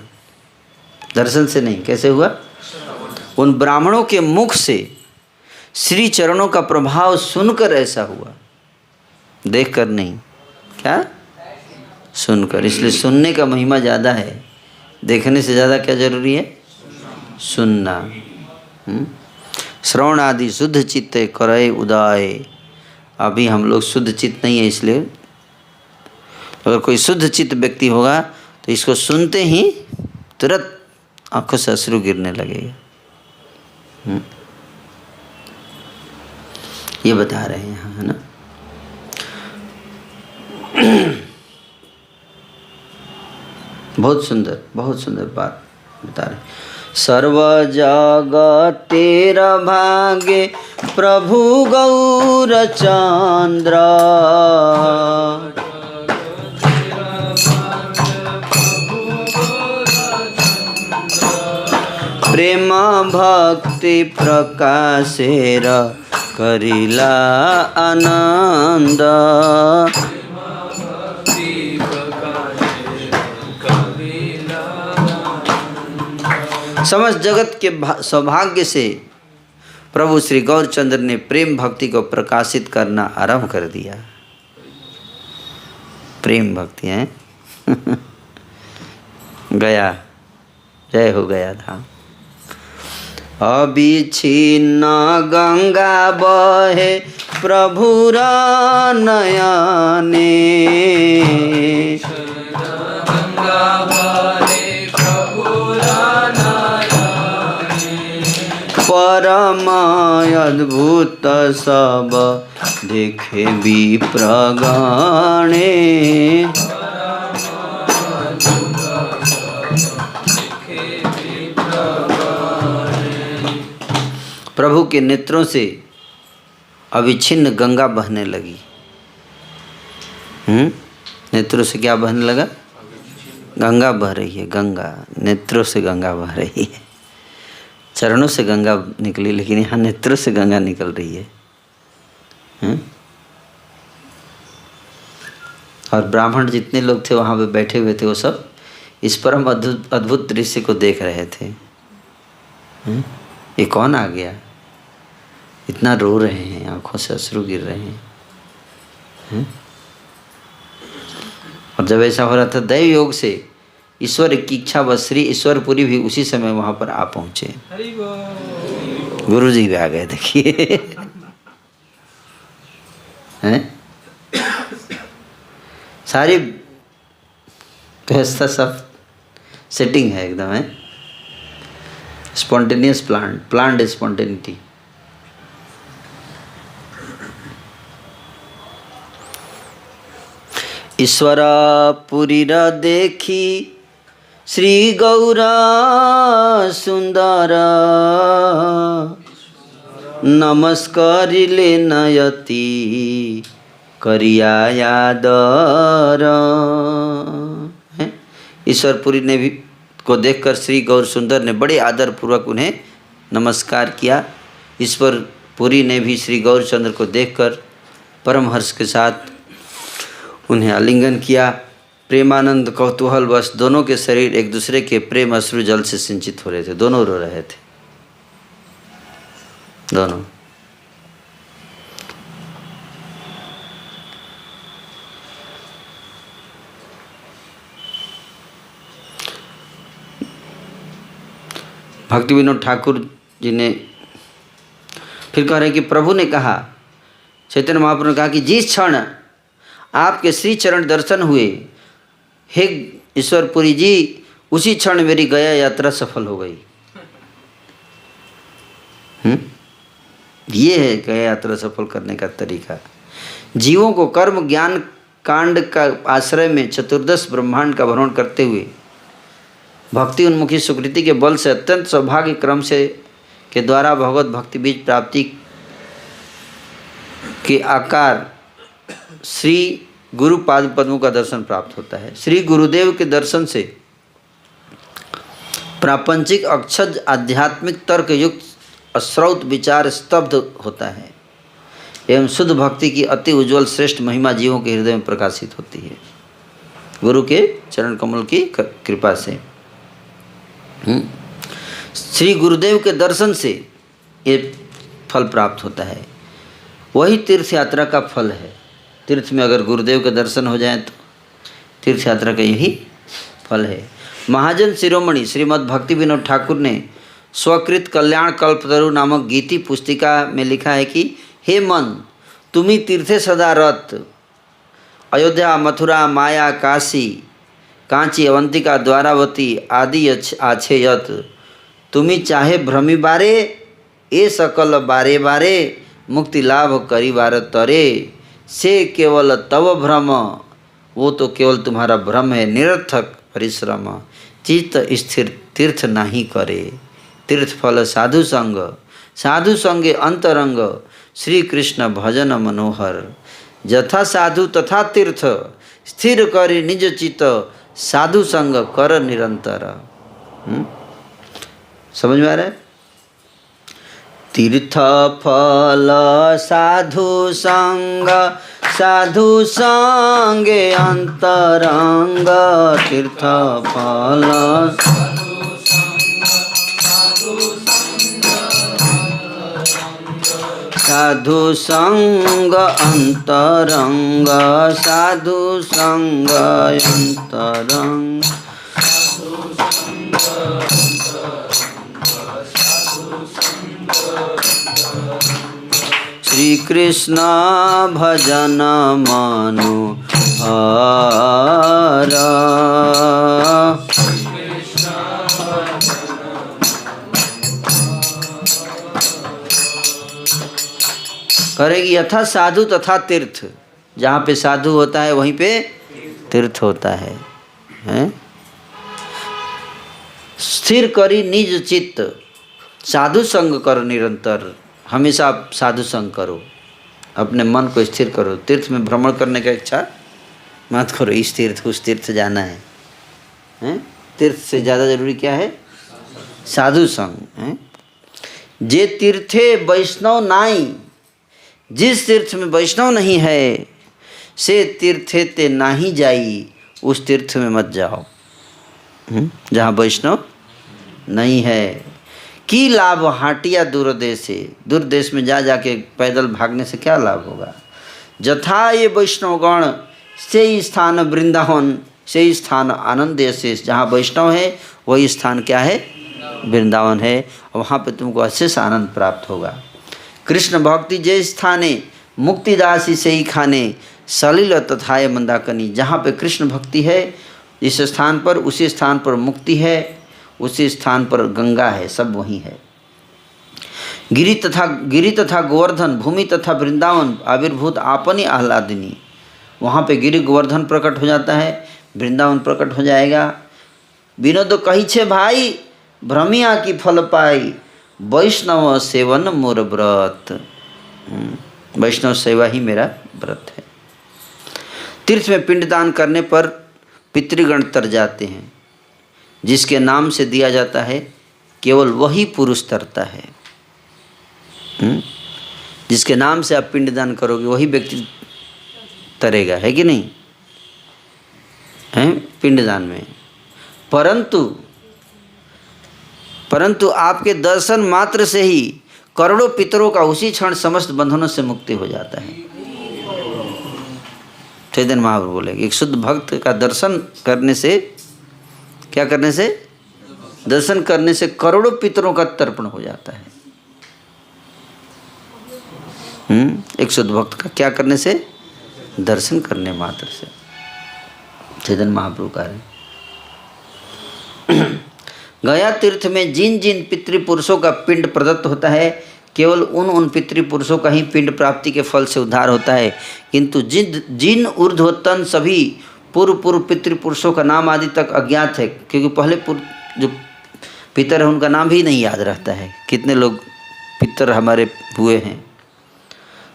दर्शन से नहीं। कैसे हुआ? उन ब्राह्मणों के मुख से श्री चरणों का प्रभाव सुनकर ऐसा हुआ, देखकर नहीं। क्या? सुनकर। इसलिए सुनने का महिमा ज़्यादा है, देखने से ज़्यादा क्या जरूरी है? सुनना। श्रवण आदि शुद्ध चित्त करे उदाय। अभी हम लोग शुद्ध चित्त नहीं है, इसलिए अगर कोई शुद्ध चित्त व्यक्ति होगा तो इसको सुनते ही तुरंत आंखों से अश्रु गिरने लगेगा। ये बता रहे हैं यहाँ, है ना। बहुत सुंदर बात बता रहे। सर्व जगत तेरा भाग्य प्रभु गौर चंद्र, प्रेम भक्ति प्रकाशेर करिला आनंद। समस्त जगत के सौभाग्य से प्रभु श्री गौरचंद्र ने प्रेम भक्ति को प्रकाशित करना आरंभ कर दिया। प्रेम भक्ति है गया, जय हो गया धाम। अविच्छिन्न गंगा बहे प्रभुर नयने, परम अद्भुत सब देखे विप्रगणे। प्रभु के नेत्रों से अविच्छिन्न गंगा बहने लगी। नेत्रों से क्या बहने लगा? गंगा बह रही है। गंगा नेत्रों से गंगा बह रही है। चरणों से गंगा निकली, लेकिन यहाँ नेत्रों से गंगा निकल रही है। और ब्राह्मण जितने लोग थे वहाँ पे बैठे हुए थे, वो सब इस परम अद्भुत दृश्य को देख रहे थे। ये कौन आ गया? इतना रो रहे हैं, आंखों से अश्रु गिर रहे हैं। और जब ऐसा हो रहा था, दैव योग से ईश्वर की इच्छा व श्री ईश्वरपुरी भी उसी समय वहाँ पर आ पहुँचे। गुरु जी भी आ गए, देखिए। हैं? सारी व्यवस्था सब सेटिंग है एकदम, है। Spontaneous plant spontaneity. Ishwar Puri देखी श्री गौरा सुंदर, नमस्कारिले नयति करिया यादर। ईश्वरपुरी ने भी को देखकर श्री गौर सुंदर ने बड़े आदर पूर्वक उन्हें नमस्कार किया। ईश्वरपुरी ने भी श्री गौरचंद्र को देखकर परम हर्ष के साथ उन्हें आलिंगन किया। प्रेमानंद कौतूहल वश दोनों के शरीर एक दूसरे के प्रेम अश्रु जल से सिंचित हो रहे थे। दोनों रो रहे थे, दोनों। भक्ति विनोद ठाकुर जी ने फिर कह रहे हैं कि प्रभु ने कहा, चैतन्य महाप्रभु ने कहा कि जिस क्षण आपके श्री चरण दर्शन हुए हे ईश्वरपुरी जी, उसी क्षण मेरी गया यात्रा सफल हो गई। ये है गया यात्रा सफल करने का तरीका। जीवों को कर्म ज्ञान कांड का आश्रय में चतुर्दश ब्रह्मांड का भ्रमण करते हुए भक्ति उन्मुखी सुकृति के बल से अत्यंत सौभाग्य क्रम से के द्वारा भगवत भक्ति बीज प्राप्ति के आकार श्री गुरु पाद पद्मों का दर्शन प्राप्त होता है। श्री गुरुदेव के दर्शन से प्रापंचिक अक्षज आध्यात्मिक तर्क युक्त अश्रौत विचार स्तब्ध होता है एवं शुद्ध भक्ति की अति उज्ज्वल श्रेष्ठ महिमा जीवों के हृदय में प्रकाशित होती है गुरु के चरण कमल की कृपा से। श्री गुरुदेव के दर्शन से ये फल प्राप्त होता है। वही तीर्थ यात्रा का फल है। तीर्थ में अगर गुरुदेव के दर्शन हो जाएं तो तीर्थ यात्रा का यही फल है। महाजन शिरोमणि श्रीमद् भक्ति विनोद ठाकुर ने स्वकृत कल्याण कल्पतरु नामक गीति पुस्तिका में लिखा है कि हे मन, तुम्ही तीर्थे सदा रत, अयोध्या मथुरा माया काशी कांची अवंतिका द्वारावती आदि आछे यत, तुम्ही चाहे भ्रमी बारे ए सकल बारे बारे, मुक्ति लाभ करी बार तरे, से केवल तव भ्रम, वो तो केवल तुम्हारा भ्रम है, निरर्थक परिश्रम, चित्त स्थिर तीर्थ नहीं करे, तीर्थ फल साधु संग, साधु संगे अंतरंग, श्री कृष्ण भजन मनोहर, जथा साधु तथा तीर्थ, स्थिर करी निज चित्त, साधु संग कर निरंतर। समझ में आ रहा है? तीर्थ फल साधु संग, साधु संगे अंतरंग, तीर्थ फल साधु संग अंतरंग, साधु संग अंतरंग। श्री कृष्ण भजन मनोहर, करेगी यथा साधु तथा तीर्थ। जहाँ पे साधु होता है वहीं पे तीर्थ होता है, हैं? स्थिर करी निज चित्त, साधु संग कर निरंतर। हमेशा आप साधु संग करो, अपने मन को स्थिर करो। तीर्थ में भ्रमण करने का इच्छा मत करो, इस तीर्थ उस तीर्थ जाना है, हैं? तीर्थ से ज़्यादा जरूरी क्या है? साधु संग, हैं? जे तीर्थे वैष्णव नाई, जिस तीर्थ में वैष्णव नहीं है, से तीर्थे ते नाही जाई, उस तीर्थ में मत जाओ जहाँ वैष्णव नहीं है। की लाभ हाटिया दूर देशे, दूर देश में जा जाके पैदल भागने से क्या लाभ होगा। जथा ये वैष्णव गण, से ही स्थान वृंदावन, से ही स्थान आनंद देश। जहाँ वैष्णव है वही स्थान क्या है? वृंदावन है, और वहाँ पे तुमको अशेष आनंद प्राप्त होगा। कृष्ण भक्ति जय स्थाने, मुक्तिदासी से ही खाने, सलिल तथाय मंदाकनी। जहाँ पे कृष्ण भक्ति है इस स्थान पर, उसी स्थान पर मुक्ति है, उसी स्थान पर गंगा है, सब वहीं है। गिरि तथा गोवर्धन, भूमि तथा वृंदावन, आविर्भूत आपनी आह्लादिनी। वहाँ पे गिरि गोवर्धन प्रकट हो जाता है, वृंदावन प्रकट हो जाएगा। विनोद कही छे भाई, भ्रमिया की फल पाई, वैष्णव सेवन मोर व्रत। वैष्णव सेवा ही मेरा व्रत है। तीर्थ में पिंडदान करने पर पितृगण तर जाते हैं। जिसके नाम से दिया जाता है केवल वही पुरुष तरता है। जिसके नाम से आप पिंडदान करोगे वही व्यक्ति तरेगा, है कि नहीं? है पिंडदान में। परंतु आपके दर्शन मात्र से ही करोड़ों पितरों का उसी क्षण समस्त बंधनों से मुक्ति हो जाता है। चैतन्य महाप्रभु बोलेंगे, एक शुद्ध भक्त का दर्शन करने से, क्या करने से? दर्शन करने से करोड़ों पितरों का तर्पण हो जाता है। एक शुद्ध भक्त का क्या करने से? दर्शन करने मात्र से। चैतन्य महाप्रभु कह रहे गया तीर्थ में जिन जिन पितृपुरुषों का पिंड प्रदत्त होता है, केवल उन पितृपुरुषों का ही पिंड प्राप्ति के फल से उद्धार होता है। किंतु जिन ऊर्ध्वतन सभी पूर्व पितृपुरुषों का नाम आदि तक अज्ञात है, क्योंकि पहले जो पितर है उनका नाम भी नहीं याद रहता है। कितने लोग पितर हमारे हुए हैं।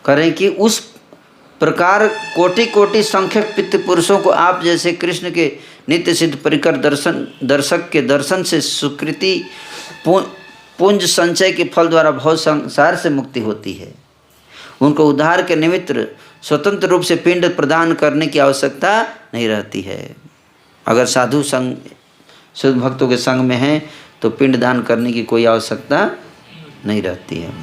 करें कि उस प्रकार कोटि कोटि संख्यक पितृपुरुषों को आप जैसे कृष्ण के नित्य सिद्ध परिकर दर्शक के दर्शन से सुकृति पुंज संचय के फल द्वारा भव संसार से मुक्ति होती है। उनको उद्धार के निमित्त स्वतंत्र रूप से पिंड प्रदान करने की आवश्यकता नहीं रहती है। अगर साधु संग शुद्ध भक्तों के संग में हैं तो पिंड दान करने की कोई आवश्यकता नहीं रहती है।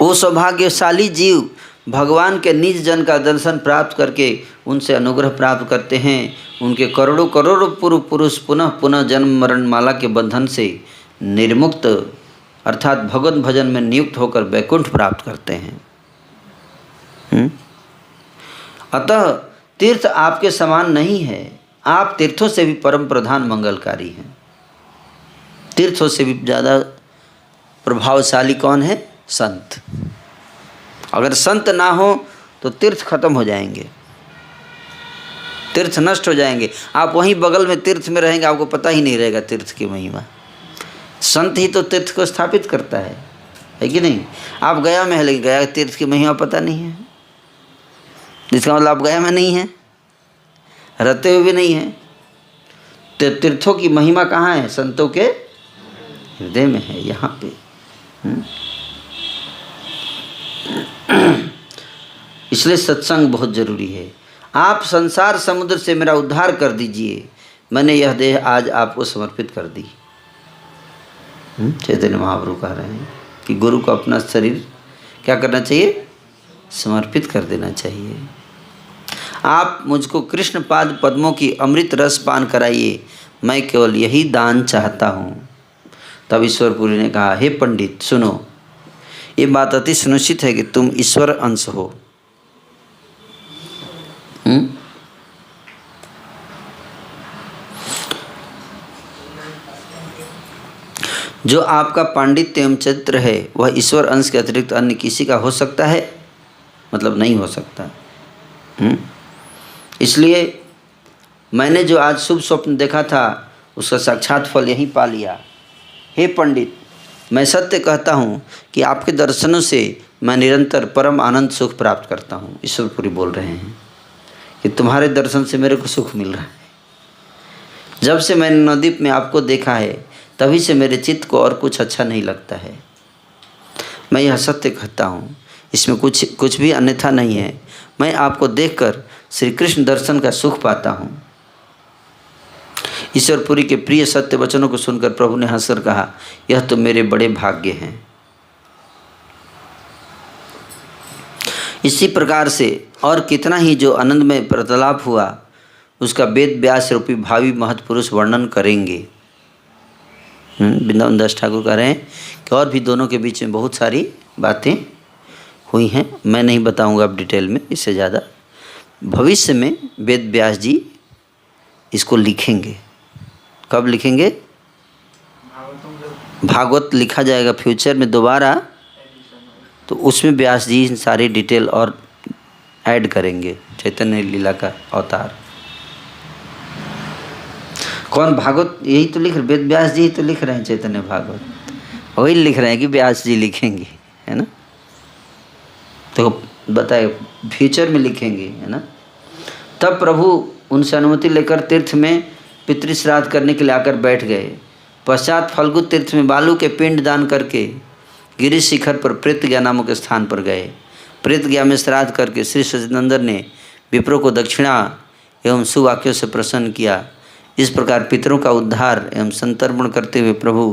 वो सौभाग्यशाली जीव भगवान के निज जन का दर्शन प्राप्त करके उनसे अनुग्रह प्राप्त करते हैं। उनके करोड़ों करोड़ों पूर्व पुरुष पुनः पुनः जन्म मरण माला के बंधन से निर्मुक्त अर्थात भगवत भजन में नियुक्त होकर वैकुंठ प्राप्त करते हैं। अतः तीर्थ आपके समान नहीं है, आप तीर्थों से भी परम प्रधान मंगलकारी हैं। तीर्थों से भी ज़्यादा प्रभावशाली कौन है? संत। अगर संत ना हो तो तीर्थ खत्म हो जाएंगे, तीर्थ नष्ट हो जाएंगे। आप वहीं बगल में तीर्थ में रहेंगे, आपको पता ही नहीं रहेगा तीर्थ की महिमा। संत ही तो तीर्थ को स्थापित करता है कि नहीं? आप गया में है लेकिन गया तीर्थ की महिमा पता नहीं है, जिसका मतलब आप गया में नहीं है, रहते हुए भी नहीं है। तो तीर्थों की महिमा कहाँ है? संतों के हृदय में है, यहाँ पे। इसलिए सत्संग बहुत जरूरी है। आप संसार समुद्र से मेरा उद्धार कर दीजिए, मैंने यह देह आज आपको समर्पित कर दी। चैतन्य महाप्रभु कह रहे हैं कि गुरु को अपना शरीर क्या करना चाहिए? समर्पित कर देना चाहिए। आप मुझको कृष्ण पाद पद्मों की अमृत रस पान कराइए, मैं केवल यही दान चाहता हूँ। तब ईश्वरपुरी ने कहा, हे पंडित सुनो, ये बात अति सुनिश्चित है कि तुम ईश्वर अंश हो। जो आपका पांडित्य एवं चरित्र है वह ईश्वर अंश के अतिरिक्त अन्य किसी का हो सकता है? मतलब नहीं हो सकता। इसलिए मैंने जो आज शुभ स्वप्न देखा था उसका साक्षात फल यहीं पा लिया। हे पंडित, मैं सत्य कहता हूँ कि आपके दर्शनों से मैं निरंतर परम आनंद सुख प्राप्त करता हूँ। ईश्वरपुरी बोल रहे हैं कि तुम्हारे दर्शन से मेरे को सुख मिल रहा है। जब से मैंने नवद्वीप में आपको देखा है तभी से मेरे चित्त को और कुछ अच्छा नहीं लगता है। मैं यह सत्य कहता हूँ, इसमें कुछ भी अन्यथा नहीं है। मैं आपको देखकर श्री कृष्ण दर्शन का सुख पाता हूँ। ईश्वरपुरी के प्रिय सत्य वचनों को सुनकर प्रभु ने हंसकर कहा, यह तो मेरे बड़े भाग्य हैं। इसी प्रकार से और कितना ही जो आनंद में वार्तालाप हुआ उसका वेद व्यास रूपी भावी महत पुरुष वर्णन करेंगे। वृंदावन दास ठाकुर कह रहे हैं कि और भी दोनों के बीच में बहुत सारी बातें हुई हैं, मैं नहीं बताऊंगा अब डिटेल में। इससे ज़्यादा भविष्य में वेद व्यास जी इसको लिखेंगे। कब लिखेंगे? भागवत लिखा जाएगा फ्यूचर में दोबारा, तो उसमें व्यास जी सारी डिटेल और ऐड करेंगे। चैतन्य लीला का अवतार कौन? भागवत यही तो लिख रहे, वेद व्यास जी तो लिख रहे हैं चैतन्य भागवत, वही लिख रहे हैं कि व्यास जी लिखेंगे, है ना? तो बताए फ्यूचर में लिखेंगे, है ना? तब प्रभु उनसे अनुमति लेकर तीर्थ में पितृश्राद्ध करने के लिए आकर बैठ गए। पश्चात फल्गु तीर्थ में बालू के पिंड दान करके गिरि शिखर पर प्रेतज्ञा नामक स्थान पर गए। प्रेतज्ञा में श्राद्ध करके श्री सच्चिदानंद ने विप्रों को दक्षिणा एवं सुवाक्यों से प्रसन्न किया। इस प्रकार पितरों का उद्धार एवं संतर्पण करते हुए प्रभु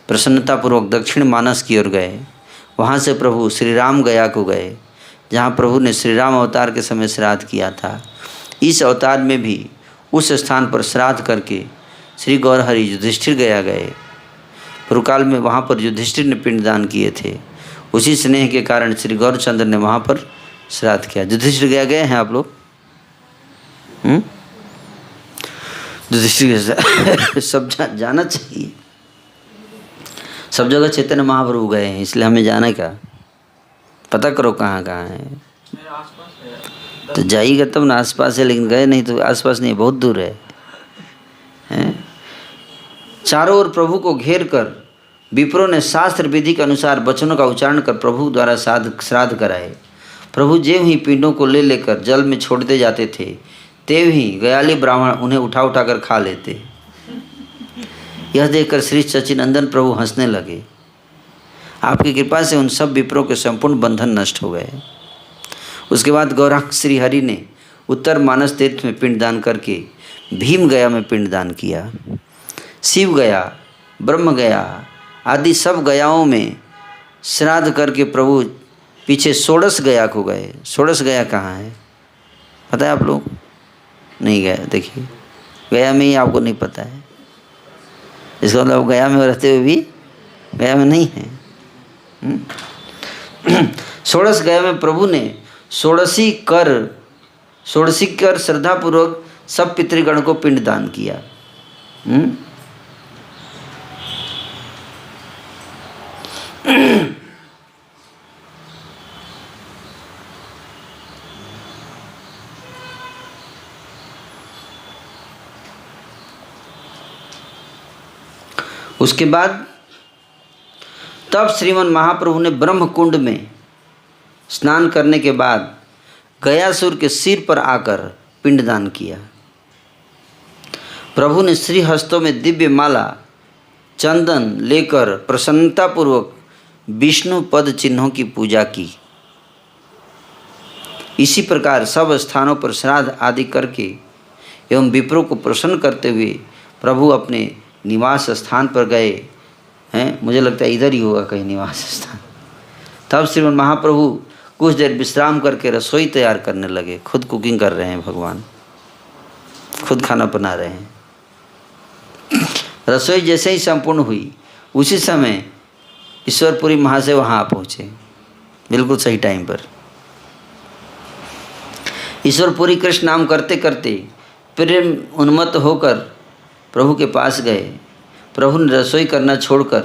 प्रसन्नतापूर्वक दक्षिण मानस की ओर गए। वहाँ से प्रभु श्री राम गया को गए, जहाँ प्रभु ने श्री राम अवतार के समय श्राद्ध किया था। इस अवतार में भी उस स्थान पर श्राद्ध करके श्री गौरहरि युधिष्ठिर गया गए। पूर्वकाल में वहाँ पर युधिष्ठिर ने पिंडदान किए थे। उसी स्नेह के कारण श्री गौरचंद्र ने वहाँ पर श्राद्ध किया। युधिष्ठिर गया गए हैं आप लोग? युधिष्ठिर सब जाना चाहिए। सब जगह चैतन्य महाप्रभु गए हैं, इसलिए हमें जाना क्या, पता करो कहाँ कहाँ है। तो जाइएगा तब ना, आसपास है, लेकिन गए नहीं तो आसपास नहीं, बहुत दूर है। चारों ओर प्रभु को घेर कर विप्रों ने शास्त्र विधि के अनुसार वचनों का उच्चारण कर प्रभु द्वारा श्राद्ध कराए। प्रभु ज्यों ही पिंडों को ले लेकर जल में छोड़ते जाते थे, तेव ही गयाली ब्राह्मण उन्हें उठा उठा कर खा लेते। यह देखकर श्री सच्चिदानंद प्रभु हंसने लगे। आपकी कृपा से उन सब विप्रों के संपूर्ण बंधन नष्ट हो गए। उसके बाद गौरांग श्री हरि ने उत्तर मानस तीर्थ में पिंडदान करके भीम गया में पिंडदान किया। शिव गया, ब्रह्म गया आदि सब गयाओं में श्राद्ध करके प्रभु पीछे षोडश गया को गए। षोडश गया कहाँ है पता है आप लोग? नहीं गया। देखिए गया में ही आपको नहीं पता है, इसका मतलब गया में रहते हुए भी गया में नहीं है। षोडश गया में प्रभु ने षोडशी कर श्रद्धापूर्वक सब पितृगण को पिंड दान किया। उसके बाद तब श्रीमन महाप्रभु ने ब्रह्म कुंड में स्नान करने के बाद गयासुर के सिर पर आकर पिंडदान किया। प्रभु ने श्री हस्तों में दिव्य माला चंदन लेकर प्रसन्नतापूर्वक विष्णु पद चिन्हों की पूजा की। इसी प्रकार सब स्थानों पर श्राद्ध आदि करके एवं विप्रों को प्रसन्न करते हुए प्रभु अपने निवास स्थान पर गए हैं। मुझे लगता है इधर ही होगा कहीं निवास स्थान। तब श्रीमन महाप्रभु कुछ देर विश्राम करके रसोई तैयार करने लगे। खुद कुकिंग कर रहे हैं भगवान, खुद खाना बना रहे हैं। रसोई जैसे ही संपूर्ण हुई उसी समय ईश्वरपुरी महाशय वहाँ आ पहुँचे, बिल्कुल सही टाइम पर। ईश्वरपुरी कृष्ण नाम करते करते प्रेम उन्मत्त होकर प्रभु के पास गए। प्रभु ने रसोई करना छोड़कर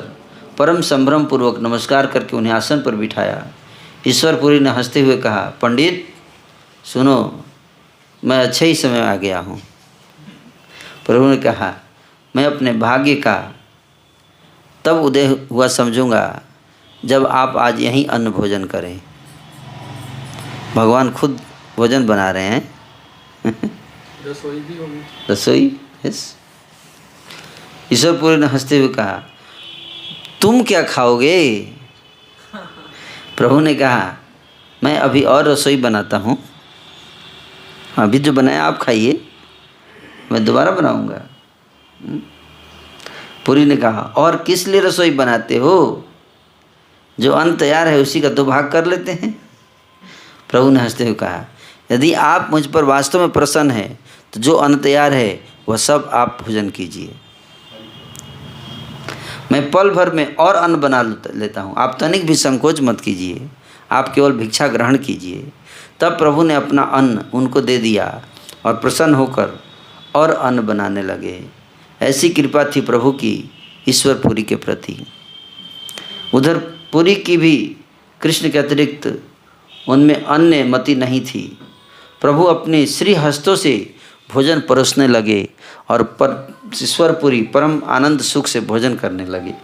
परम संभ्रम पूर्वक नमस्कार करके उन्हें आसन पर बिठाया। ईश्वरपुरी ने हंसते हुए कहा, पंडित सुनो, मैं अच्छे ही समय आ गया हूँ। प्रभु ने कहा, मैं अपने भाग्य का तब उदय हुआ समझूंगा जब आप आज यहीं अन्न भोजन करें। भगवान खुद भोजन बना रहे हैं। रसोई भी होगी। रसोई, यस। ईश्वरपुरी ने हंसते हुए कहा, तुम क्या खाओगे? प्रभु ने कहा, मैं अभी और रसोई बनाता हूँ, अभी जो बनाया आप खाइए, मैं दोबारा बनाऊंगा। पुरी ने कहा, और किस लिए रसोई बनाते हो? जो अन्न तैयार है उसी का दो भाग कर लेते हैं। प्रभु ने हंसते हुए कहा, यदि आप मुझ पर वास्तव में प्रसन्न हैं तो जो अन्न तैयार है वह सब आप भोजन कीजिए। मैं पल भर में और अन्न बना लेता हूँ, आप तनिक भी संकोच मत कीजिए, आप केवल भिक्षा ग्रहण कीजिए। तब प्रभु ने अपना अन्न उनको दे दिया और प्रसन्न होकर और अन्न बनाने लगे। ऐसी कृपा थी प्रभु की ईश्वरपुरी के प्रति। उधर पुरी की भी कृष्ण के अतिरिक्त उनमें अन्य मति नहीं थी। प्रभु अपने श्री हस्तों से भोजन परोसने लगे और ईश्वरपुरी परम आनंद सुख से भोजन करने लगे।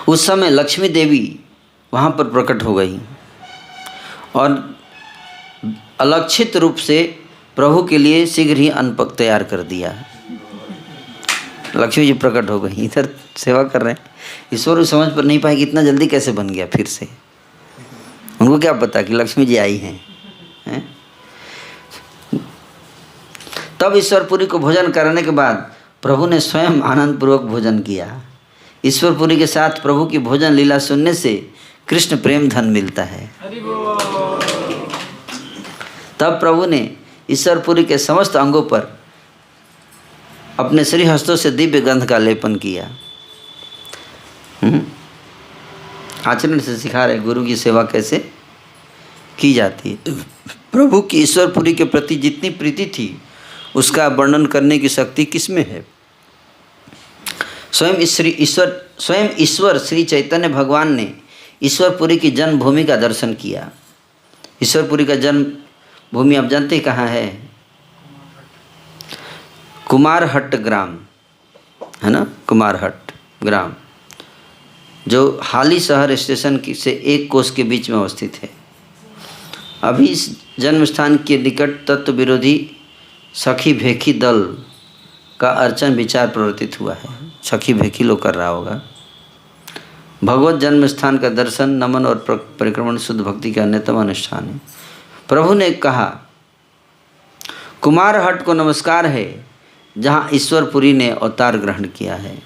उस समय लक्ष्मी देवी वहाँ पर प्रकट हो गई और अलक्षित रूप से प्रभु के लिए शीघ्र ही अन्न पक तैयार कर दिया। लक्ष्मी जी प्रकट हो गई, इधर सेवा कर रहे हैं। ईश्वर समझ पर नहीं पाए कि इतना जल्दी कैसे बन गया फिर से। उनको क्या पता कि लक्ष्मी जी आई हैं, हैं? तब ईश्वरपुरी को भोजन कराने के बाद प्रभु ने स्वयं आनंदपूर्वक भोजन किया। ईश्वरपुरी के साथ प्रभु की भोजन लीला सुनने से कृष्ण प्रेम धन मिलता है। तब प्रभु ने ईश्वरपुरी के समस्त अंगों पर अपने श्री हस्तों से दिव्य गंध का लेपन किया। आचरण से सिखा रहे गुरु की सेवा कैसे की जाती है। प्रभु की ईश्वरपुरी के प्रति जितनी प्रीति थी उसका वर्णन करने की शक्ति किसमें है। स्वयं ईश्वर श्री चैतन्य भगवान ने ईश्वरपुरी की जन्मभूमि का दर्शन किया। ईश्वरपुरी का जन्म भूमि आप जानते हैं कहाँ है? कुमारहट्ट ग्राम है ना, कुमारहट्ट ग्राम जो हाली शहर स्टेशन से 1 कोस के बीच में अवस्थित है। अभी इस जन्म स्थान के निकट तत्व विरोधी सखी भेखी दल का अर्चन विचार प्रवर्तित हुआ है। सखी भेखी लोग कर रहा होगा। भगवत जन्म स्थान का दर्शन, नमन और परिक्रमण शुद्ध भक्ति का अन्यतम अनुष्ठान है। प्रभु ने कहा, कुमारहट्ट को नमस्कार है जहाँ ईश्वरपुरी ने अवतार ग्रहण किया है।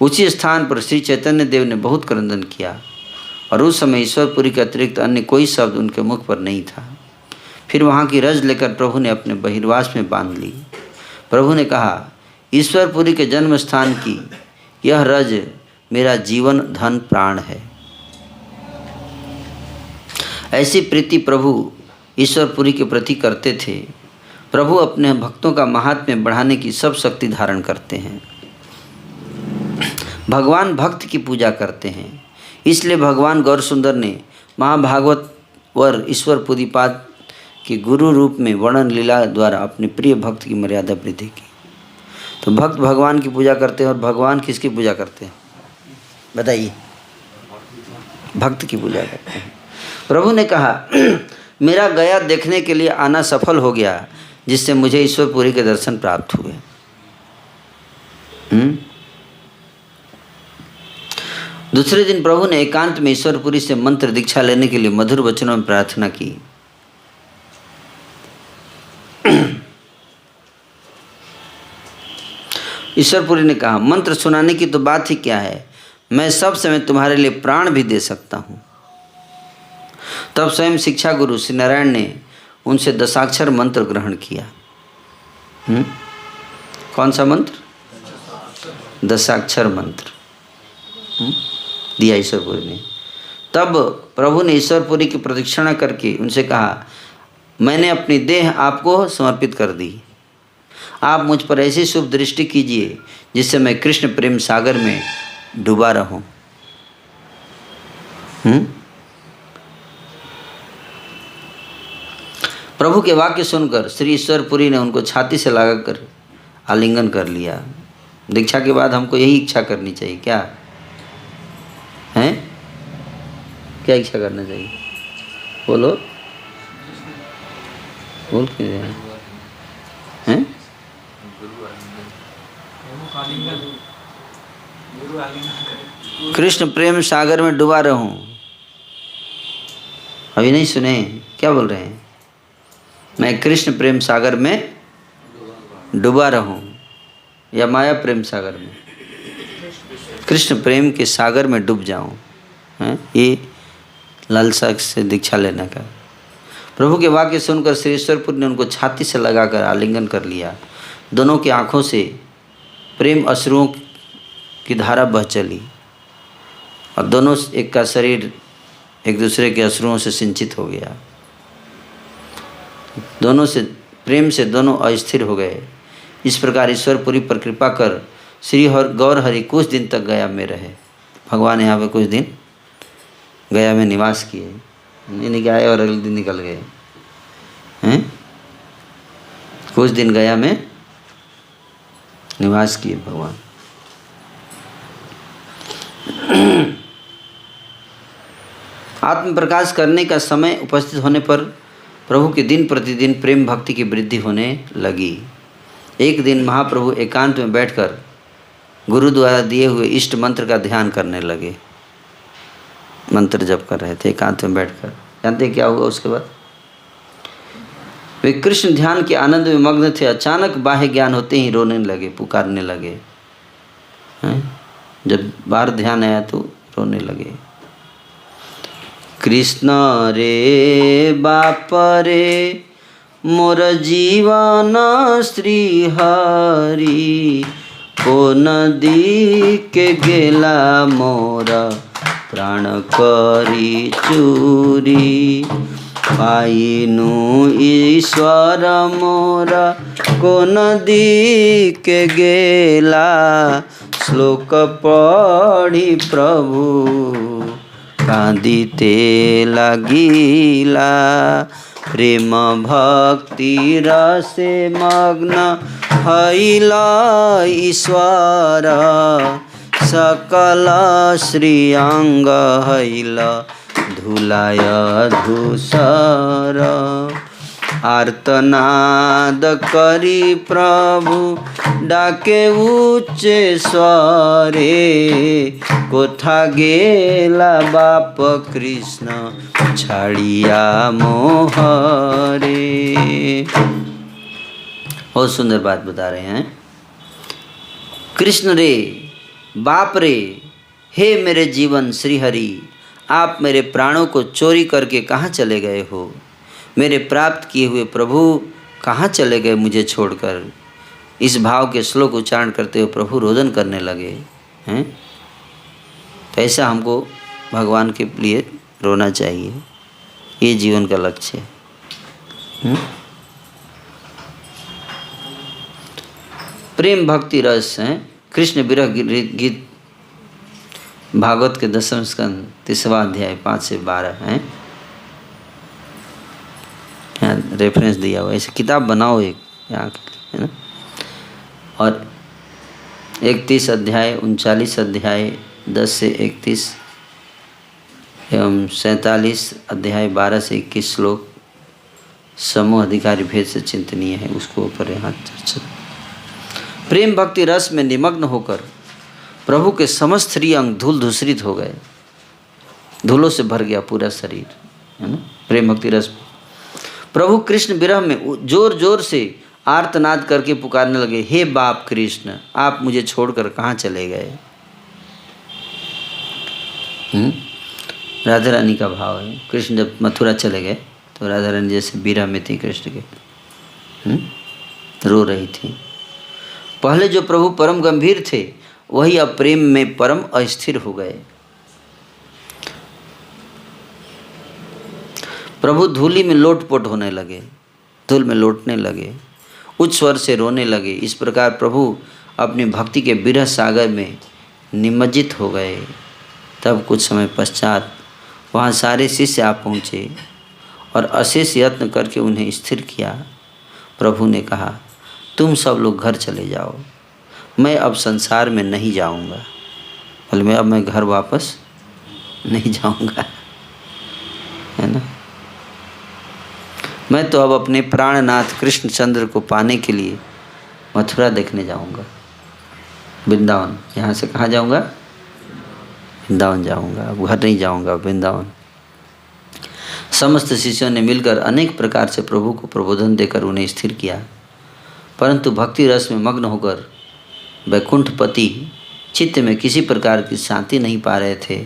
उसी स्थान पर श्री चैतन्य देव ने बहुत क्रंदन किया और उस समय ईश्वरपुरी के अतिरिक्त अन्य कोई शब्द उनके मुख पर नहीं था। फिर वहाँ की रज लेकर प्रभु ने अपने बहिर्वास में बांध ली। प्रभु ने कहा, ईश्वरपुरी के जन्म स्थान की यह रज मेरा जीवन धन प्राण है। ऐसी प्रीति प्रभु ईश्वरपुरी के प्रति करते थे। प्रभु अपने भक्तों का महात्म्य बढ़ाने की सब शक्ति धारण करते हैं। भगवान भक्त की पूजा करते हैं। इसलिए भगवान गौर सुंदर ने महाभागवत वर ईश्वरपुरीपाद के गुरु रूप में वर्णन लीला द्वारा अपने प्रिय भक्त की मर्यादा वृद्धि की। तो भक्त भगवान की पूजा करते हैं और भगवान किसकी पूजा करते हैं बताइए? भक्त की पूजा करते हैं। प्रभु ने कहा, मेरा गया देखने के लिए आना सफल हो गया, जिससे मुझे ईश्वरपुरी के दर्शन प्राप्त हुए। दूसरे दिन प्रभु ने एकांत में ईश्वरपुरी से मंत्र दीक्षा लेने के लिए मधुर वचनों में प्रार्थना की। ईश्वरपुरी ने कहा, मंत्र सुनाने की तो बात ही क्या है, मैं सब समय तुम्हारे लिए प्राण भी दे सकता हूँ। तब स्वयं शिक्षा गुरु श्री नारायण ने उनसे दशाक्षर मंत्र ग्रहण किया। कौन सा मंत्र? दशाक्षर मंत्र दिया ईश्वरपुरी ने। तब प्रभु ने ईश्वरपुरी की प्रदक्षिणा करके उनसे कहा, मैंने अपनी देह आपको समर्पित कर दी। आप मुझ पर ऐसी शुभ दृष्टि कीजिए जिससे मैं कृष्ण प्रेम सागर में डूबा रहूं। प्रभु के वाक्य सुनकर श्री ईश्वरपुरी ने उनको छाती से लगाकर आलिंगन कर लिया। दीक्षा के बाद हमको यही इच्छा करनी चाहिए। क्या है? क्या इच्छा करना चाहिए? बोलो, बोल क्यों रहे हैं? कृष्ण प्रेम सागर में डूबा रहूं। अभी नहीं सुने? क्या बोल रहे हैं? मैं कृष्ण प्रेम सागर में डूबा रहूं या माया प्रेम सागर में? कृष्ण प्रेम के सागर में डूब जाऊं। हैं? ये लालसा से दीक्षा लेने का। प्रभु के वाक्य सुनकर श्री ईश्वरपुरी ने उनको छाती से लगाकर आलिंगन कर लिया। दोनों की आंखों से प्रेम अश्रुओं की धारा बह चली और दोनों एक का शरीर एक दूसरे के अश्रुओं से सिंचित हो गया। दोनों से प्रेम से दोनों अस्थिर हो गए। इस प्रकार ईश्वरपुरी पर कृपा कर श्री गौर हरि कुछ दिन तक गया में रहे। भगवान यहाँ पे कुछ दिन गया में निवास किए। नहीं कि आए और अगले दिन निकल गए हैं। कुछ दिन गया में निवास किए भगवान। आत्म प्रकाश करने का समय उपस्थित होने पर प्रभु की दिन प्रतिदिन प्रेम भक्ति की वृद्धि होने लगी। एक दिन महाप्रभु एकांत में बैठकर गुरु द्वारा दिए हुए इष्ट मंत्र का ध्यान करने लगे। मंत्र जप कर रहे थे एकांत में बैठकर। जानते क्या हुआ उसके बाद? वे कृष्ण ध्यान के आनंद में मग्न थे। अचानक बाह्य ज्ञान होते ही रोने लगे, पुकारने लगे। जब बाहर ध्यान आया तो रोने लगे। कृष्ण रे बाप रे मोर जीवन श्री हरि, को नदी के गेला मोरा प्राण करी चूरी, पाइनु ईश्वर मोरा को नदी के गेला, श्लोक पढ़ी प्रभु कांदिते लागिला, प्रेम भक्ति रसे मग्न हईला ईश्वर, सकल श्रीअंग हईला धुलाय धूसर, आर्तनाद करी प्रभु डाके उच्चे स्वरे, कोथा गेला बाप कृष्ण छाड़िया मोहरे। बहुत सुंदर बात बता रहे हैं। कृष्ण रे बाप रे, हे मेरे जीवन श्री हरि, आप मेरे प्राणों को चोरी करके कहाँ चले गए हो? मेरे प्राप्त किए हुए प्रभु कहाँ चले गए मुझे छोड़कर? इस भाव के श्लोक उच्चारण करते हुए प्रभु रोदन करने लगे हैं। तो ऐसा हमको भगवान के लिए रोना चाहिए, ये जीवन का लक्ष्य है। प्रेम भक्ति रस है। कृष्ण विरह गीत भागवत के 10वें स्कंद 3वां अध्याय 5 से 12 है। यहाँ रेफरेंस दिया हुआ, ऐसे किताब बनाओ एक यहाँ है ना। और 31 अध्याय 39 अध्याय 10 से 31 एवं 47 अध्याय 12 से 21 श्लोक समूह अधिकारी भेद से चिंतनीय है, उसको ऊपर यहाँ चर्चा। प्रेम भक्ति रस में निमग्न होकर प्रभु के समस्त शरीर अंग धूल धूसरित हो गए, धूलों से भर गया पूरा शरीर, है ना। प्रेम भक्ति रस प्रभु कृष्ण विरह में जोर जोर से आर्तनाद करके पुकारने लगे, हे बाप कृष्ण, आप मुझे छोड़कर कहाँ चले गए? राधा रानी का भाव है। कृष्ण जब मथुरा चले गए तो राधा रानी जैसे विरह में थी कृष्ण के, रो रही थी। पहले जो प्रभु परम गंभीर थे वही अब प्रेम में परम अस्थिर हो गए। प्रभु धूली में लोटपोट होने लगे, धूल में लौटने लगे, उच्च स्वर से रोने लगे। इस प्रकार प्रभु अपनी भक्ति के विरह सागर में निमज्जित हो गए। तब कुछ समय पश्चात वहाँ सारे शिष्य आ पहुँचे और अशेष यत्न करके उन्हें स्थिर किया। प्रभु ने कहा, तुम सब लोग घर चले जाओ, मैं अब संसार में नहीं जाऊंगा। बोले, अब मैं घर वापस नहीं जाऊंगा, है ना। मैं तो अब अपने प्राणनाथ कृष्णचंद्र को पाने के लिए मथुरा देखने जाऊंगा, वृंदावन। यहाँ से कहाँ जाऊंगा? वृंदावन जाऊंगा, अब घर नहीं जाऊंगा, वृंदावन। समस्त शिष्यों ने मिलकर अनेक प्रकार से प्रभु को प्रबोधन देकर उन्हें स्थिर किया, परंतु भक्ति रस में मग्न होकर वैकुंठपति चित्त में किसी प्रकार की शांति नहीं पा रहे थे।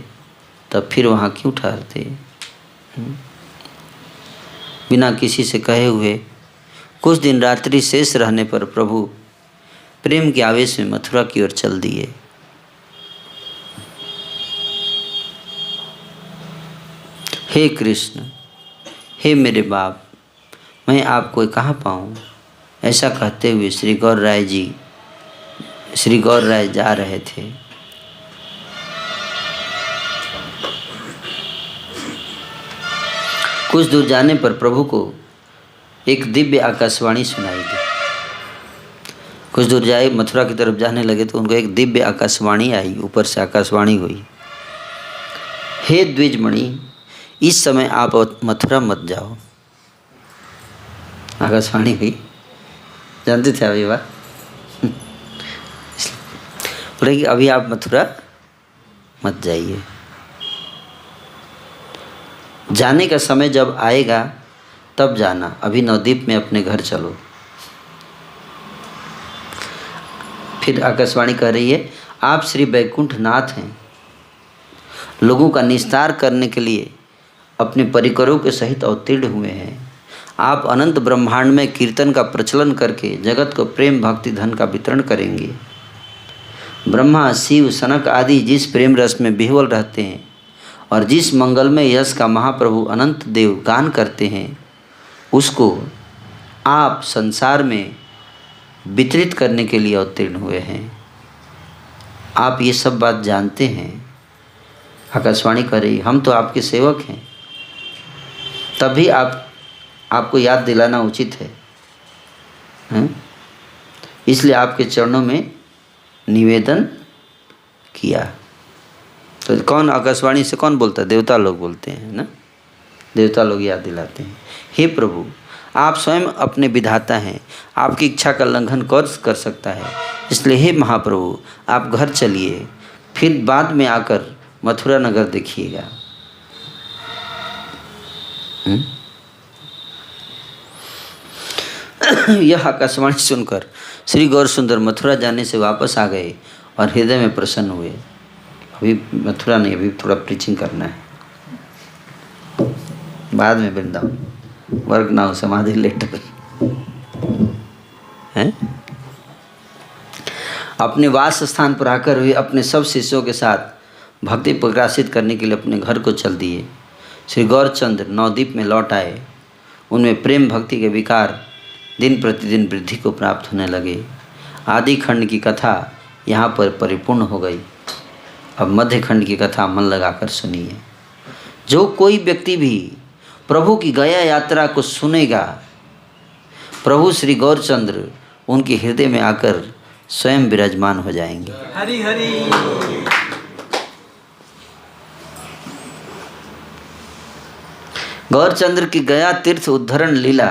तब फिर वहाँ क्यों ठहरते? बिना किसी से कहे हुए कुछ दिन रात्रि शेष रहने पर प्रभु प्रेम के आवेश में मथुरा की ओर चल दिए। हे कृष्ण, हे मेरे बाप, मैं आपको कहाँ पाऊँ? ऐसा कहते हुए श्री गौर राय जा रहे थे। कुछ दूर जाने पर प्रभु को एक दिव्य आकाशवाणी सुनाई दी। कुछ दूर जाए मथुरा की तरफ जाने लगे तो उनको एक दिव्य आकाशवाणी आई, ऊपर से आकाशवाणी हुई, हे द्विजमणि, इस समय आप मथुरा मत जाओ। आकाशवाणी हुई, जानते थे अभी बात, बोले कि अभी आप मथुरा मत जाइए, जाने का समय जब आएगा तब जाना, अभी नवद्वीप में अपने घर चलो। फिर आकाशवाणी कह रही है, आप श्री वैकुंठ नाथ हैं, लोगों का निस्तार करने के लिए अपने परिकरों के सहित अवतीर्ण हुए हैं। आप अनंत ब्रह्मांड में कीर्तन का प्रचलन करके जगत को प्रेम भक्ति धन का वितरण करेंगे। ब्रह्मा, शिव, सनक आदि जिस प्रेम रस में विह्वल रहते हैं और जिस मंगलमय यश का महाप्रभु अनंत देव गान करते हैं, उसको आप संसार में वितरित करने के लिए अवतीर्ण हुए हैं। आप ये सब बात जानते हैं। आकाशवाणी कर रही, हम तो आपके सेवक हैं, तभी आपको याद दिलाना उचित है, इसलिए आपके चरणों में निवेदन किया। तो कौन आकाशवाणी से कौन बोलता है? देवता लोग बोलते हैं ना, देवता लोग याद दिलाते हैं। हे प्रभु, आप स्वयं अपने विधाता हैं, आपकी इच्छा का उल्लंघन कर सकता है, इसलिए हे महाप्रभु, आप घर चलिए, फिर बाद में आकर मथुरा नगर देखिएगा। यह आकाशवाणी सुनकर श्री गौर सुंदर मथुरा जाने से वापस आ गए और हृदय में प्रसन्न हुए। अभी मथुरा नहीं, अभी थोड़ा प्रीचिंग करना है। बाद में वृंदावन, वर्ग नाउ समाधि लेटर हैं। अपने वास स्थान पर आकर वे अपने सब शिष्यों के साथ भक्ति प्रकाशित करने के लिए अपने घर को चल दिए। श्री गौरचंद्र नवद्वीप में लौट आए। उनमें प्रेम भक्ति के विकार दिन प्रतिदिन वृद्धि को प्राप्त होने लगे। आदि खंड की कथा यहाँ पर परिपूर्ण हो गई। अब मध्य खंड की कथा मन लगाकर सुनिए। जो कोई व्यक्ति भी प्रभु की गया यात्रा को सुनेगा, प्रभु श्री गौरचंद्र उनके हृदय में आकर स्वयं विराजमान हो जाएंगे। हरि हरि। गौरचंद्र की गया तीर्थ उद्धरण लीला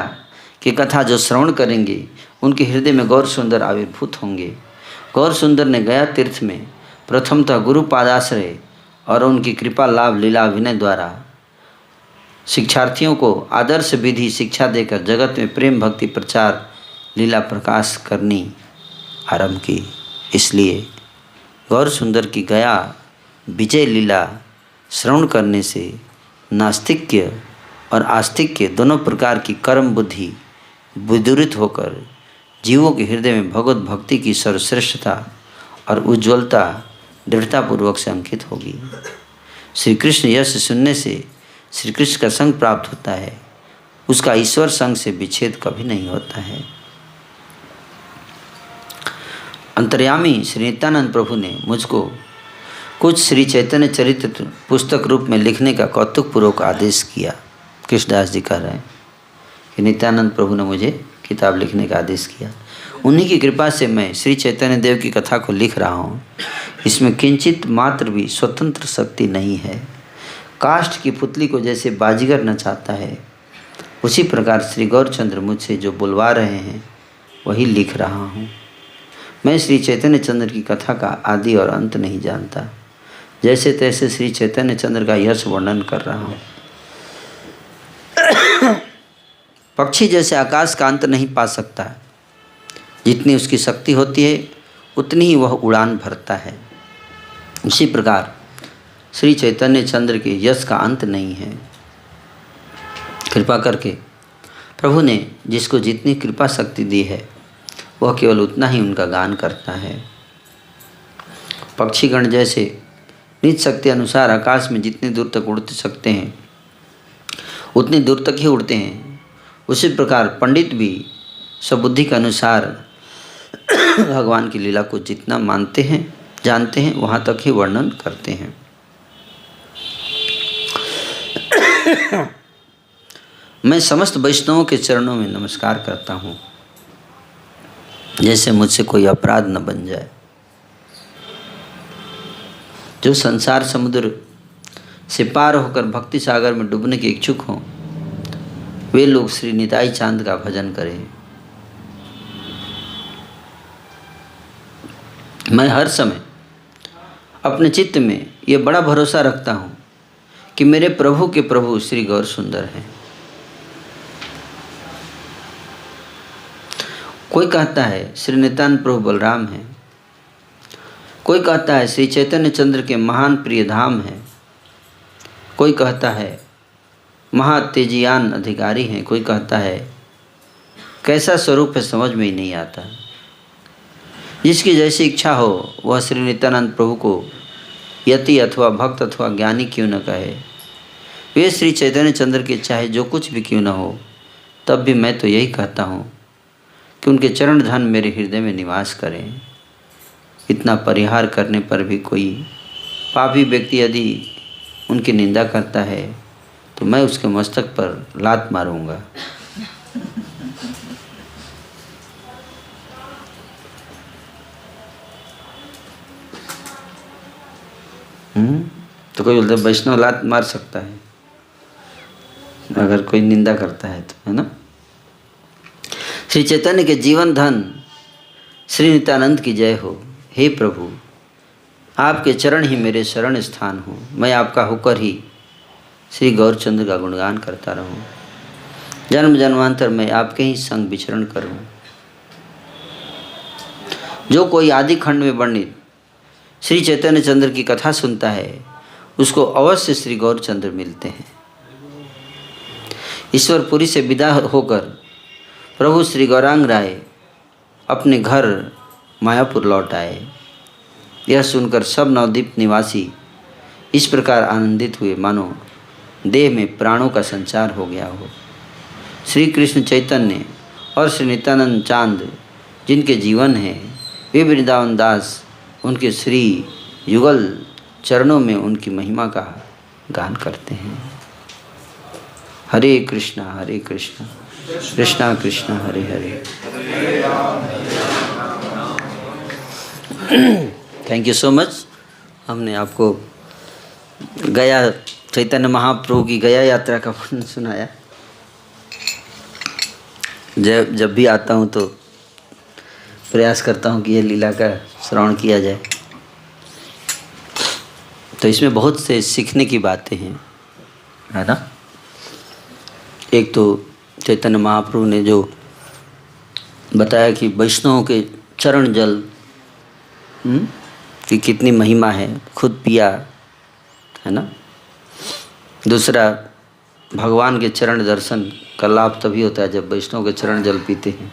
की कथा जो श्रवण करेंगे, उनके हृदय में गौर सुंदर आविर्भूत होंगे। गौर सुंदर ने गया तीर्थ में प्रथमतः गुरु पादाश्रय और उनकी कृपा लाभ लीला अभिनय द्वारा शिक्षार्थियों को आदर्श विधि शिक्षा देकर जगत में प्रेम भक्ति प्रचार लीला प्रकाश करनी आरंभ की। इसलिए गौर सुंदर की गया विजय लीला श्रवण करने से नास्तिक्य और आस्तिक्य दोनों प्रकार की कर्म बुद्धि विदूरित होकर जीवों के हृदय में भगवत भक्ति की सर्वश्रेष्ठता और उज्ज्वलता दृढ़तापूर्वक से अंकित होगी। श्री कृष्ण यश सुनने से श्री कृष्ण का संग प्राप्त होता है, उसका ईश्वर संग से विच्छेद कभी नहीं होता है। अंतर्यामी श्री नित्यानंद प्रभु ने मुझको कुछ श्री चैतन्य चरित्र पुस्तक रूप में लिखने का कौतुकपूर्वक आदेश किया। कृष्णदास जी कह रहे हैं कि नित्यानंद प्रभु ने मुझे किताब लिखने का आदेश किया। उन्हीं की कृपा से मैं श्री चैतन्य देव की कथा को लिख रहा हूँ। इसमें किंचित मात्र भी स्वतंत्र शक्ति नहीं है। काष्ठ की पुतली को जैसे बाजीगर नचाता है, उसी प्रकार श्री गौरचंद्र मुझसे जो बुलवा रहे हैं वही लिख रहा हूँ। मैं श्री चैतन्य चंद्र की कथा का आदि और अंत नहीं जानता, जैसे तैसे श्री चैतन्य चंद्र का यश वर्णन कर रहा हूँ। पक्षी जैसे आकाश का अंत नहीं पा सकता, जितनी उसकी शक्ति होती है उतनी ही वह उड़ान भरता है, उसी प्रकार श्री चैतन्य चंद्र के यश का अंत नहीं है। कृपा करके प्रभु ने जिसको जितनी कृपा शक्ति दी है वह केवल उतना ही उनका गान करता है। पक्षीगण जैसे निज शक्ति अनुसार आकाश में जितनी दूर तक उड़ सकते हैं उतनी दूर तक ही उड़ते हैं, उसी प्रकार पंडित भी स्वबुद्धि के अनुसार भगवान की लीला को जितना मानते हैं जानते हैं वहाँ तक ही वर्णन करते हैं। मैं समस्त वैष्णवों के चरणों में नमस्कार करता हूँ, जैसे मुझसे कोई अपराध न बन जाए। जो संसार समुद्र से पार होकर भक्ति सागर में डूबने के इच्छुक हों, वे लोग श्री निताई चांद का भजन करें। मैं हर समय अपने चित्त में ये बड़ा भरोसा रखता हूँ कि मेरे प्रभु के प्रभु श्री गौर सुंदर हैं। कोई कहता है श्री नित्यानंद प्रभु बलराम हैं, कोई कहता है श्री चैतन्य चंद्र के महान प्रिय धाम हैं, कोई कहता है महातेजियान अधिकारी हैं, कोई कहता है कैसा स्वरूप है समझ में ही नहीं आता। जिसकी जैसी इच्छा हो वह श्री नित्यानंद प्रभु को यति अथवा भक्त अथवा ज्ञानी क्यों न कहे। वे श्री चैतन्य चंद्र के चाहे जो कुछ भी क्यों न हो, तब भी मैं तो यही कहता हूँ कि उनके चरण धन मेरे हृदय में निवास करें। इतना परिहार करने पर भी कोई पापी व्यक्ति यदि उनकी निंदा करता है तो मैं उसके मस्तक पर लात मारूंगा। तो कोई बोलता है वैष्णव लात मार सकता है अगर कोई निंदा करता है तो, है ना। श्री चैतन्य के जीवन धन श्री नित्यानंद की जय हो। हे प्रभु, आपके चरण ही मेरे शरण स्थान हो। मैं आपका होकर ही श्री गौरचंद्र का गुणगान करता रहूं। जन्म जन्मांतर में आपके ही संग विचरण करूं। जो कोई आदि खंड में वर्णित श्री चैतन्य चंद्र की कथा सुनता है उसको अवश्य श्री गौरचंद्र मिलते हैं। ईश्वरपुरी से विदा होकर प्रभु श्री गौरांग राय अपने घर मायापुर लौट आए। यह सुनकर सब नवद्वीप निवासी इस प्रकार आनंदित हुए मानो देह में प्राणों का संचार हो गया हो। श्री कृष्ण चैतन्य और श्री नित्यानंद चांद जिनके जीवन हैं, वे वृंदावन दास उनके श्री युगल चरणों में उनकी महिमा का गान करते हैं। Hare Krishna Krishna Krishna Hare Hare. Thank you so much. हमने आपको गया चैतन्य महाप्रभु की गया यात्रा का वर्णन सुनाया। जब भी आता हूँ तो प्रयास करता हूँ कि ये लीला का श्रवण किया जाए। तो इसमें बहुत से सीखने की बातें हैं, है ना। एक तो चैतन्य महाप्रभु ने जो बताया कि वैष्णवों के चरण जल की कितनी महिमा है, खुद पिया, है ना। दूसरा, भगवान के चरण दर्शन का लाभ तभी होता है जब वैष्णव के चरण जल पीते हैं।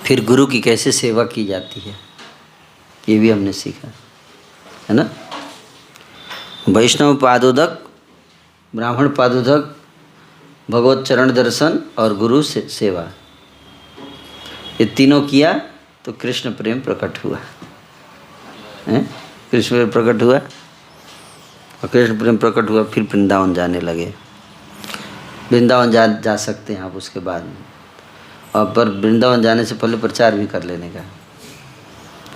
फिर गुरु की कैसे सेवा की जाती है, ये भी हमने सीखा, है ना। वैष्णव पादोदक, ब्राह्मण पादोदक, भगवत चरण दर्शन और गुरु से सेवा, ये तीनों किया तो कृष्ण प्रेम प्रकट हुआ, है। कृष्ण प्रेम प्रकट हुआ और कृष्ण प्रेम प्रकट हुआ, फिर वृंदावन जाने लगे। वृंदावन जा सकते हैं आप उसके बाद, और पर वृंदावन जाने से पहले प्रचार भी कर लेने का,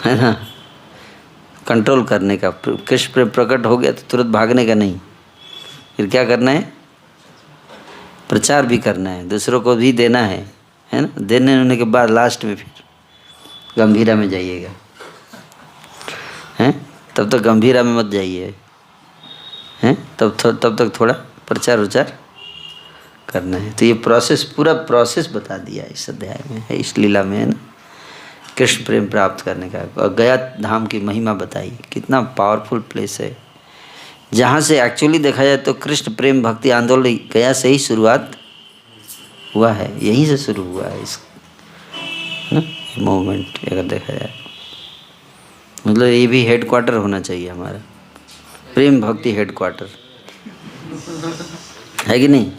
है ना, कंट्रोल करने का। कृष्ण प्रेम प्रकट हो गया तो तुरंत भागने का नहीं, फिर क्या करना है, प्रचार भी करना है, दूसरों को भी देना है ना। देने होने के बाद लास्ट में फिर गंभीरा में जाइएगा, हैं। तब तक गंभीरा में मत जाइए, हैं। तब तक थोड़ा प्रचार उचार करना है। तो ये प्रोसेस, पूरा प्रोसेस बता दिया इस अध्याय में, है, इस लीला में, है ना, कृष्ण प्रेम प्राप्त करने का। और गया धाम की महिमा बताई, कितना पावरफुल प्लेस है, जहाँ से एक्चुअली देखा जाए तो कृष्ण प्रेम भक्ति आंदोलन गया से ही शुरुआत हुआ है, यहीं से शुरू हुआ है इस ना मूवमेंट, अगर देखा जाए। मतलब ये भी हेडक्वार्टर होना चाहिए हमारा, प्रेम भक्ति हेडक्वार्टर, है कि नहीं,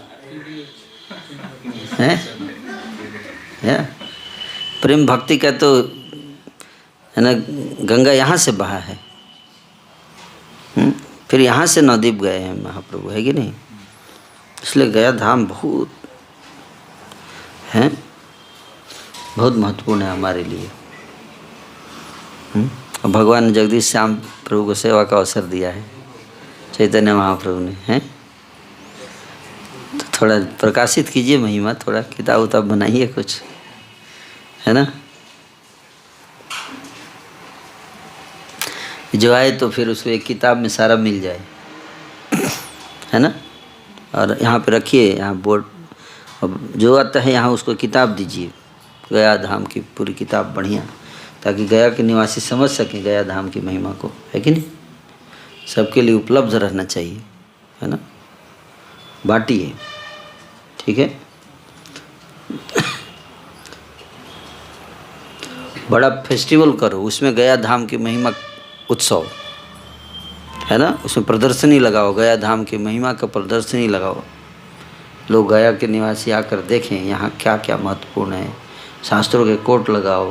है। प्रेम भक्ति का तो, है ना, गंगा यहाँ से बहा है, फिर यहाँ से नवद्वीप गए हैं महाप्रभु, है कि नहीं। इसलिए गया धाम बहुत है, बहुत महत्वपूर्ण है हमारे लिए। और भगवान ने जगदीश श्याम प्रभु को सेवा का अवसर दिया है, चैतन्य महाप्रभु ने, हैं। तो थोड़ा प्रकाशित कीजिए महिमा, थोड़ा किताब उताब बनाइए कुछ, है ना। जो आए तो फिर उसको एक किताब में सारा मिल जाए, है ना। और यहाँ पे रखिए, यहाँ बोर्ड, जो आता है यहाँ उसको किताब दीजिए, गया धाम की पूरी किताब बढ़िया, ताकि गया के निवासी समझ सकें गया धाम की महिमा को, है कि नहीं। सबके लिए उपलब्ध रहना चाहिए, है ना। बांटिए, ठीक है। बड़ा फेस्टिवल करो, उसमें गया धाम की महिमा उत्सव, है ना, उसमें प्रदर्शनी लगाओ, गया धाम की महिमा का प्रदर्शनी लगाओ। लोग गया के निवासी आकर देखें यहाँ क्या क्या महत्वपूर्ण है, शास्त्रों के कोट लगाओ,